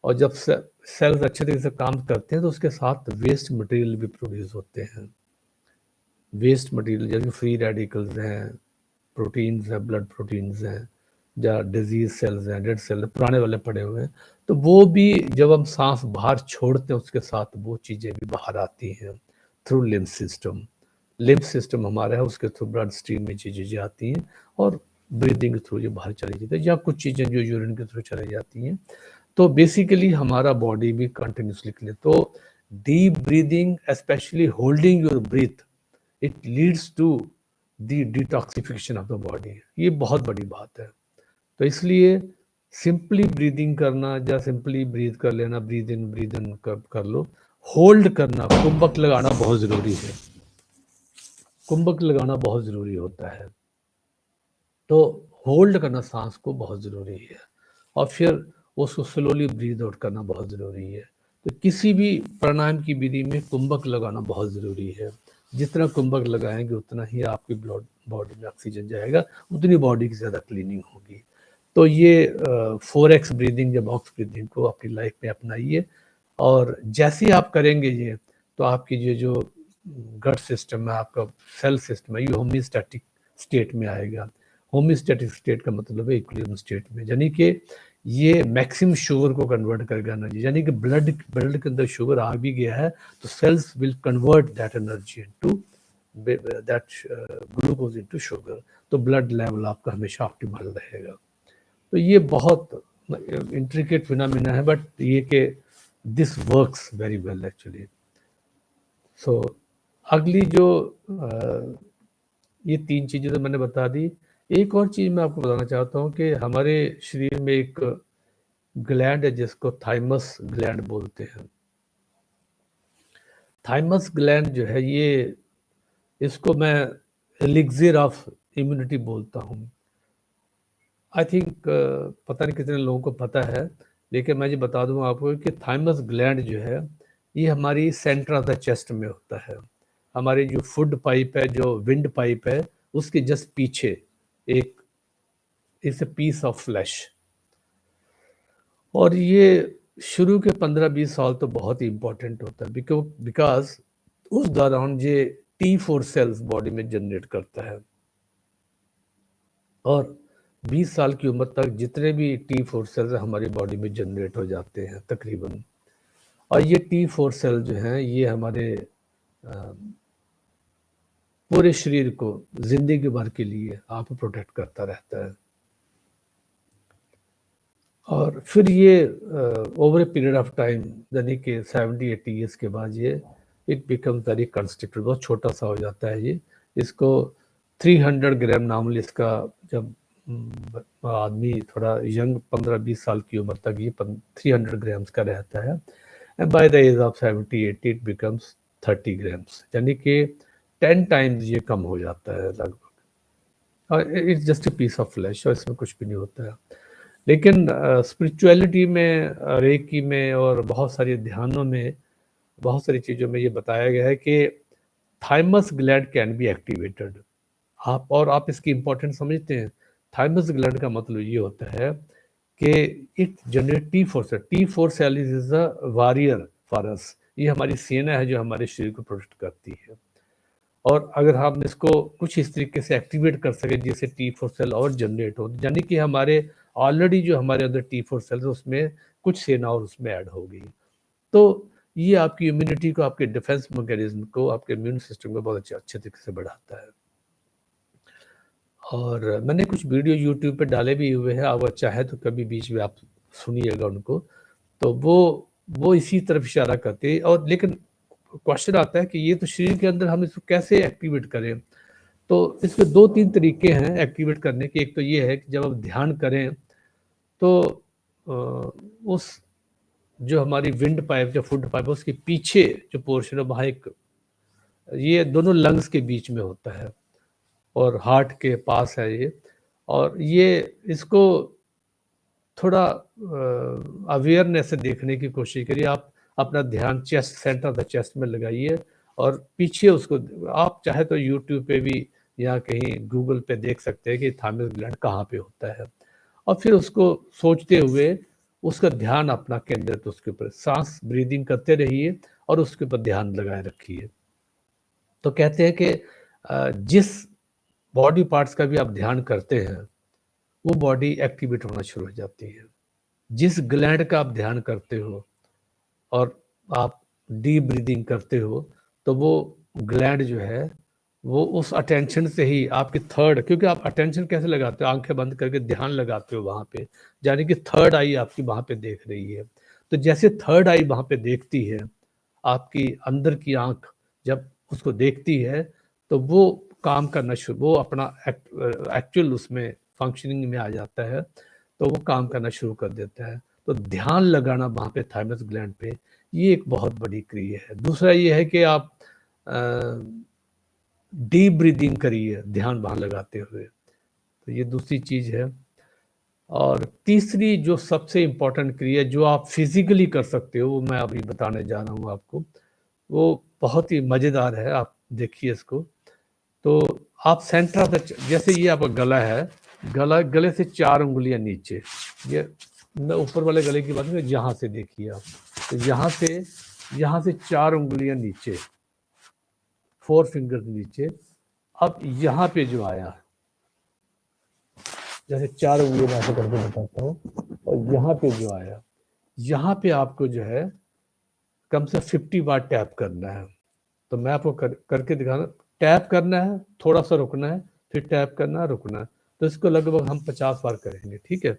और जब सेल्स अच्छे तरीके से काम करते हैं, तो उसके साथ वेस्ट मटेरियल भी प्रोड्यूस होते हैं। वेस्ट मटेरियल जैसे फ्री रेडिकल्स हैं, प्रोटीन्स हैं, ब्लड प्रोटीन्स हैं या डिजीज सेल्स हैं, डेड सेल पुराने वाले पड़े हुए हैं, तो वो भी जब हम सांस बाहर छोड़ते हैं उसके साथ वो चीज़ें भी बाहर आती हैं through lymph system. Lymph system हमारा है, उसके थ्रू ब्लड स्ट्रीम में चीज़ें जाती हैं और ब्रीदिंग के थ्रू ये बाहर चली जाती है या कुछ चीज़ें जो यूरिन के थ्रू चली जाती हैं। तो बेसिकली हमारा बॉडी भी कंटिन्यूसली क्लीन। तो deep breathing specially holding your breath, it leads to the detoxification of the body. ये बहुत बड़ी बात है। तो इसलिए सिंपली ब्रीदिंग करना या सिंपली ब्रीथ कर लेना, ब्रीद इन कर लो। होल्ड करना, कुंभक लगाना बहुत ज़रूरी है। कुंभक लगाना बहुत ज़रूरी होता है। तो होल्ड करना सांस को बहुत ज़रूरी है और फिर उसको स्लोली ब्रीद आउट करना बहुत ज़रूरी है। तो किसी भी प्राणायाम की विधि में कुंभक लगाना बहुत ज़रूरी है। जितना कुंभक लगाएंगे उतना ही आपकी बॉडी में ऑक्सीजन जाएगा, उतनी बॉडी की ज़्यादा क्लीनिंग होगी। तो ये 4x ब्रीदिंग या बॉक्स ब्रीदिंग को अपनी लाइफ में अपनाइए और जैसे ही आप करेंगे ये, तो आपकी ये जो गट सिस्टम है, आपका सेल सिस्टम है, ये होम्योस्टैटिक स्टेट में आएगा। होम्योस्टैटिक स्टेट का मतलब है इक्विलिब्रियम स्टेट में, यानी कि ये मैक्सिमम शुगर को कन्वर्ट करेगा एनर्जी, यानी कि ब्लड के अंदर शुगर आ भी गया है तो cells will convert that energy into that glucose into sugar. तो ब्लड लेवल आपका हमेशा ऑप्टिमल रहेगा। तो ये बहुत इंट्रिकेट फिनोमिना है, बट ये कि this works very well actually. So अगली जो ये 3 चीज़ें तो मैंने बता दी। एक और चीज़ मैं आपको बताना चाहता हूँ कि हमारे शरीर में एक ग्लैंड है जिसको थाइमस ग्लैंड बोलते हैं। थाइमस ग्लैंड जो है ये, इसको मैं एलिक्सिर ऑफ इम्यूनिटी बोलता हूँ। आई थिंक पता नहीं कितने लोगों को पता है, लेकिन मैं ये बता दूँ आपको कि थाइमस ग्लैंड जो है ये हमारी सेंटर ऑफ द चेस्ट में होता है। हमारी जो फूड पाइप है, जो विंड पाइप है, उसके जस्ट पीछे एक it's a piece of flesh. और ये शुरू के 15-20 साल तो बहुत ही इंपॉर्टेंट होता है बिकॉज उस दौरान ये T4 सेल्स बॉडी में जनरेट करता है और 20 साल की उम्र तक जितने भी T4 सेल्स हमारी बॉडी में जनरेट हो जाते हैं तकरीबन। और ये T4 सेल जो हैं ये हमारे पूरे शरीर को जिंदगी भर के लिए आप प्रोटेक्ट करता रहता है। और फिर ये over a period of time, यानी कि 70-80 ईयर्स के बाद ये इट बिकम वेरी कंस्ट्रिक्टेड, बहुत छोटा सा हो जाता है ये। इसको 300 ग्राम नॉर्मली इसका, जब आदमी थोड़ा यंग 15-20 साल की उम्र तक ये 300 ग्राम्स का रहता है and by the age of 70-80 it becomes 30 grams, यानी कि 10 टाइम्स ये कम हो जाता है लगभग। और it's just a piece of flesh और इसमें कुछ भी नहीं होता है। लेकिन स्पिरिचुअलिटी में, रेकी में और बहुत सारे ध्यानों में, बहुत सारी चीज़ों में ये बताया गया है कि thymus gland can be activated. आप इसकी इम्पोर्टेंस समझते हैं? थाइमस ग्लैंड का मतलब ये होता है कि it generate T4 cell. T4 cell is a warrior for us. ये हमारी सेना है जो हमारे शरीर को प्रोटेक्ट करती है। और अगर हम इसको कुछ इस तरीके से एक्टिवेट कर सकें जिससे T4 सेल और जनरेट हो, यानी कि हमारे ऑलरेडी जो हमारे अंदर T4 सेल है उसमें कुछ सेना और उसमें ऐड हो गई, तो ये आपकी इम्यूनिटी को, आपके डिफेंस मैकेनिज्म को, आपके इम्यून सिस्टम को बहुत अच्छे तरीके से बढ़ाता है। और मैंने कुछ वीडियो यूट्यूब पे डाले भी हुए हैं, अगर चाहे तो कभी बीच में आप सुनिएगा उनको, तो वो इसी तरफ इशारा करते हैं। और लेकिन क्वेश्चन आता है कि ये तो शरीर के अंदर हम इसको कैसे एक्टिवेट करें, तो इसके 2-3 तरीके हैं एक्टिवेट करने के। एक तो ये है कि जब आप ध्यान करें तो उस जो हमारी विंड पाइप, जो फूड पाइप है, उसके पीछे जो पोर्शन है वहाँ एक, ये दोनों लंग्स के बीच में होता है और हार्ट के पास है ये, और ये इसको थोड़ा अवेयरनेस से देखने की कोशिश करिए। आप अपना ध्यान chest, centre of the chest में लगाइए और पीछे उसको, आप चाहे तो यूट्यूब पे भी या कहीं गूगल पे देख सकते हैं कि थाइमस ग्लैंड कहाँ पे होता है, और फिर उसको सोचते हुए उसका ध्यान अपना केंद्रित उसके ऊपर, सांस ब्रीदिंग करते रहिए और उसके ऊपर ध्यान लगाए रखिए। तो कहते हैं कि जिस बॉडी पार्ट्स का भी आप ध्यान करते हैं वो बॉडी एक्टिवेट होना शुरू हो जाती है। जिस ग्लैंड का आप ध्यान करते हो और आप डीप ब्रीदिंग करते हो तो वो ग्लैंड जो है वो उस अटेंशन से ही आपकी थर्ड, क्योंकि आप अटेंशन कैसे लगाते हो, आंखें बंद करके ध्यान लगाते हो वहाँ पे, यानी कि थर्ड आई आपकी वहाँ पे देख रही है। तो जैसे थर्ड आई वहाँ पे देखती है, आपकी अंदर की आंख जब उसको देखती है तो वो काम करना शुरू, वो अपना एक्चुअल उसमें फंक्शनिंग में आ जाता है, तो वो काम करना शुरू कर देता है। तो ध्यान लगाना वहाँ पे थाइमस ग्लैंड पे, ये एक बहुत बड़ी क्रिया है। दूसरा ये है कि आप डीप ब्रीदिंग करिए ध्यान वहाँ लगाते हुए, तो ये दूसरी चीज़ है। और तीसरी जो सबसे इम्पोर्टेंट क्रिया जो आप फिजिकली कर सकते हो, वो मैं अभी बताने जा रहा हूँ आपको, वो बहुत ही मज़ेदार है, आप देखिए इसको। तो आप सेंटर ऑफ द, जैसे ये आपका गला है, गले से 4 उंगलियां नीचे, ये मैं ऊपर वाले गले की बात नहीं, यहाँ से देखिए आप, तो यहाँ से 4 उंगलियां नीचे, 4 फिंगर नीचे। अब यहाँ पे जो आया, जैसे 4 उंगलियां मैं ऐसे करके बताता हूँ, और यहाँ पे जो आया, यहाँ पे आपको जो है कम से 50 बार टैप करना है। तो मैं आपको करके दिखाना, टैप करना है, थोड़ा सा रुकना है, फिर टैप करना है, रुकना है। तो इसको लगभग हम 50 बार करेंगे, ठीक है।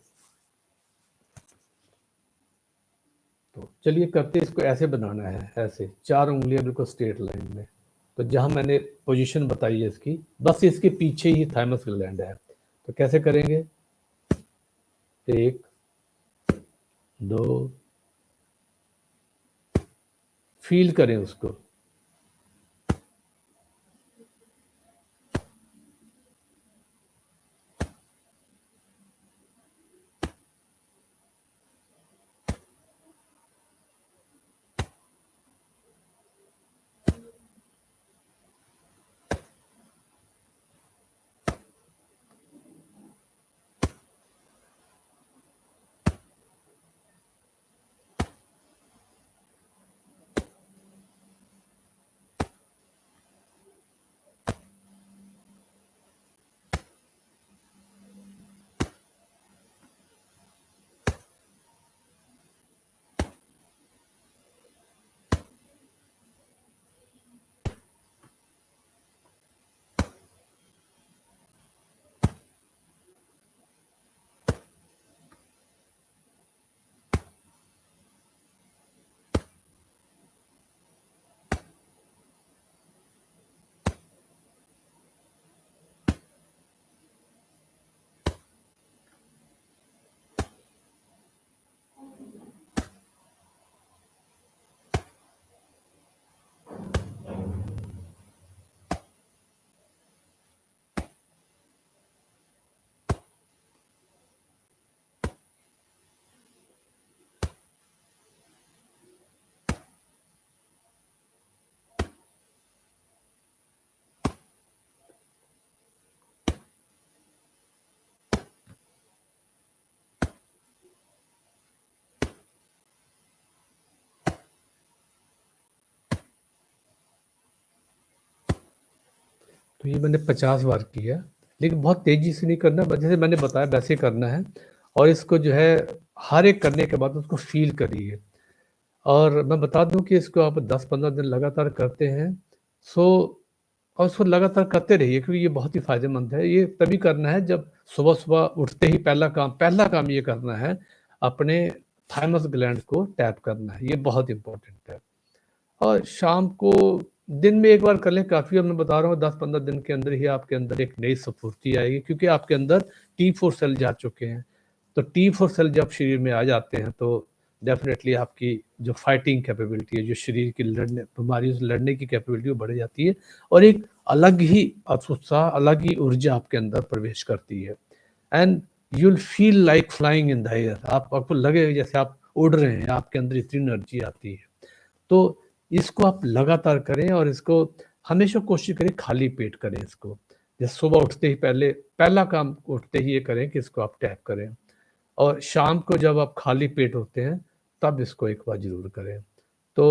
तो चलिए करते, इसको ऐसे बनाना है, ऐसे 4 उंगलियां बिल्कुल स्ट्रेट लाइन में। तो जहां मैंने पोजीशन बताई है इसकी, बस इसके पीछे ही थाइमस ग्लैंड है। तो कैसे करेंगे, 1 2, फील करें उसको, तो ये मैंने 50 बार किया, लेकिन बहुत तेज़ी से नहीं करना, जैसे मैंने बताया वैसे करना है। और इसको जो है हर एक करने के बाद उसको फ़ील करिए। और मैं बता दूँ कि इसको आप 10-15 दिन लगातार करते हैं, सो और उसको लगातार करते रहिए, क्योंकि ये बहुत ही फ़ायदेमंद है। ये तभी करना है जब सुबह-सुबह उठते ही पहला काम ये करना है, अपने थाइमस ग्लैंड को टैप करना है, ये बहुत इम्पोर्टेंट है। और शाम को दिन में एक बार कर लें काफ़ी है, मैं बता रहा हूँ 10-15 दिन के अंदर ही आपके अंदर एक नई स्फूर्ति आएगी, क्योंकि आपके अंदर T4 सेल जा चुके हैं। तो T4 सेल जब शरीर में आ जाते हैं तो डेफ़िनेटली आपकी जो फाइटिंग कैपेबिलिटी है, जो शरीर की बीमारियों से लड़ने की कैपेबिलिटी वो बढ़ जाती है, और एक अलग ही उत्साह, अलग ही ऊर्जा आपके अंदर प्रवेश करती है। And you will feel like flying in the air, आपको लगेगा जैसे आप उड़ रहे हैं, आपके अंदर इतनी एनर्जी आती है। तो इसको आप लगातार करें, और इसको हमेशा कोशिश करें खाली पेट करें इसको। जैसे सुबह उठते ही पहला काम उठते ही ये करें कि इसको आप टैप करें, और शाम को जब आप खाली पेट होते हैं तब इसको एक बार ज़रूर करें। तो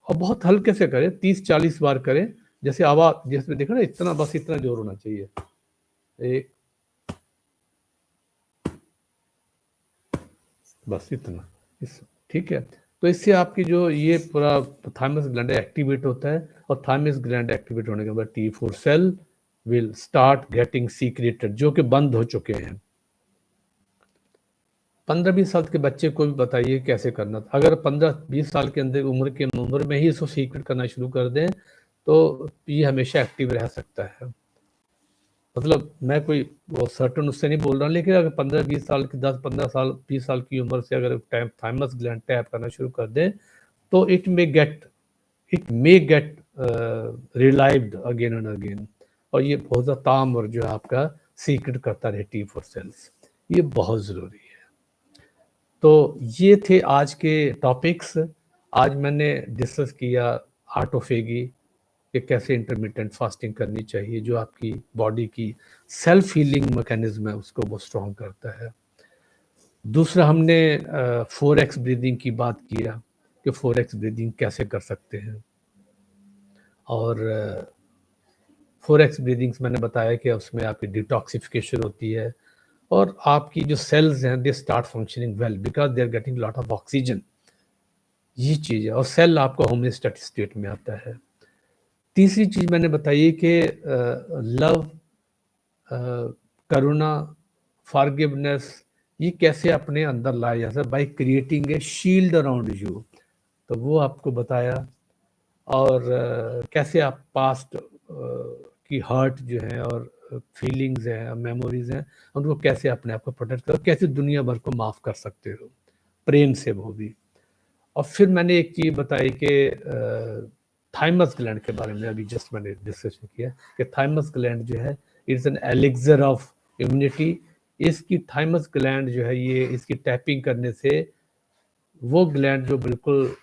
और बहुत हल्के से करें, 30-40 बार करें। जैसे आवाज़ जिसमें देखो ना, इतना बस इतना ज़ोर होना चाहिए। एक बस इतना, इस ठीक है। तो इससे आपकी जो ये पूरा थाइमस ग्लैंड एक्टिवेट होता है, और थाइमस ग्लैंड एक्टिवेट होने के बाद T4 cell will start getting secreted, जो कि बंद हो चुके हैं। 15-20 साल के बच्चे को भी बताइए कैसे करना था। अगर 15-20 साल के अंदर उम्र में ही इसको सीक्रेट करना शुरू कर दें, तो ये हमेशा एक्टिव रह सकता है। मतलब मैं कोई वो सर्टेन उससे नहीं बोल रहा, लेकिन अगर 15-20 साल की 10-15 साल 20 साल की उम्र से अगर थाइमस ग्लैंड टैप करना शुरू कर दें, तो it may get relived again and again, और ये बहुत ज़्यादा ताम और जो है आपका सीक्रेट करता रहे T4 सेल्स, ये बहुत ज़रूरी है। तो ये थे आज के टॉपिक्स। आज मैंने डिस्कस किया ऑटोफेगी, कि कैसे इंटरमिटेंट फास्टिंग करनी चाहिए, जो आपकी बॉडी की सेल्फ हीलिंग मैकेनिज्म है उसको वो स्ट्रॉन्ग करता है। दूसरा हमने 4x ब्रीदिंग की बात किया, कि 4x ब्रीदिंग कैसे कर सकते हैं। और 4x ब्रीदिंग्स मैंने बताया कि उसमें आपकी डिटॉक्सिफिकेशन होती है, और आपकी जो सेल्स हैं they start functioning well because they are getting lot of oxygen. ये चीज़ है, और सेल आपका होम्योस्टैटिक स्टेट में आता है। तीसरी चीज़ मैंने बताई कि लव, करुणा, फॉरगिवनेस, ये कैसे अपने अंदर लाया जा सकता है by creating a shield around you, तो वो आपको बताया। और कैसे आप पास्ट की हर्ट जो है और फीलिंग्स हैं, मेमोरीज हैं, उनको कैसे अपने आप को प्रोटेक्ट करो, कैसे दुनिया भर को माफ़ कर सकते हो प्रेम से, वो भी। और फिर मैंने एक चीज़ बताई कि थाइमस ग्लैंड के बारे में अभी जस्ट मैंने डिस्कशन किया, कि थाइमस ग्लैंड जो है it's an elixir of immunity. इसकी थाइमस ग्लैंड जो है, ये इसकी टैपिंग करने से वो ग्लैंड जो बिल्कुल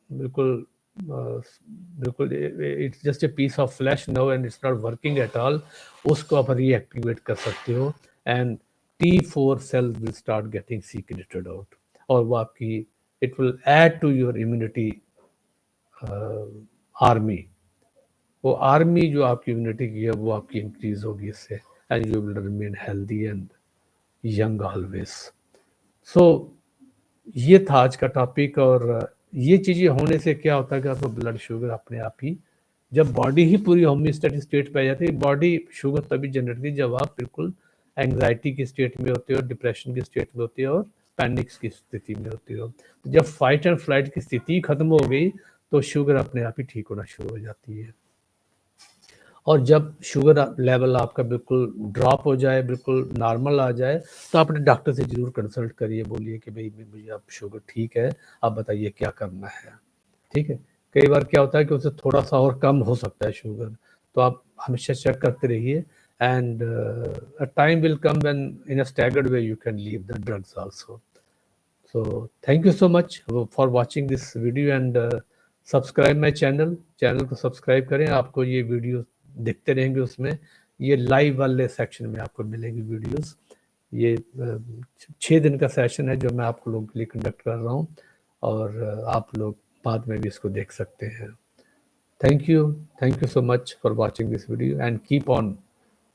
बिल्कुल बिल्कुल it's just a piece of flesh now and it's not working at all, उसको आप रीएक्टिवेट कर सकते हो, and T4 cell will start getting secreted out, और वो आपकी it will add to your immunity army. वो आर्मी जो आपकी इम्यूनिटी की है वो आपकी इंक्रीज होगी इससे, and you will remain healthy and young always. So ये था आज का टॉपिक। और ये चीज़ें होने से क्या होता है कि आपको ब्लड शुगर अपने आप ही, जब बॉडी ही पूरी होम्योस्टैटिक स्टेट पे आ जाती है, बॉडी शुगर तभी जनरेट होती है जब आप बिल्कुल एंग्जाइटी की स्टेट में होते हो, डिप्रेशन की स्टेट में होते हो, और पैनिक की स्थिति में होते हो। तो जब फाइट एंड फ्लाइट की स्थिति खत्म हो गई, तो शुगर अपने आप ही ठीक होना शुरू हो जाती है। और जब शुगर लेवल आपका बिल्कुल ड्रॉप हो जाए, बिल्कुल नॉर्मल आ जाए, तो अपने डॉक्टर से ज़रूर कंसल्ट करिए, बोलिए कि भाई मुझे अब शुगर ठीक है, आप बताइए क्या करना है। ठीक है, कई बार क्या होता है कि उससे थोड़ा सा और कम हो सकता है शुगर, तो आप हमेशा चेक करते रहिए, and a time will come when in a staggered way you can leave the drugs also. So thank you so much for watching this video, and subscribe my channel को subscribe करें, आपको ये video दिखते रहेंगे उसमें, ये live वाले section में आपको मिलेंगी वीडियोस। ये 6 दिन का सेशन है जो मैं आप लोगों के लिए कंडक्ट कर रहा हूँ, और आप लोग बाद में भी इसको देख सकते हैं। Thank you so much for watching this video, and keep on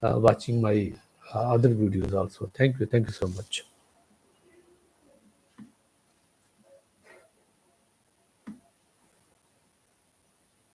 watching my other videos also. Thank you so much.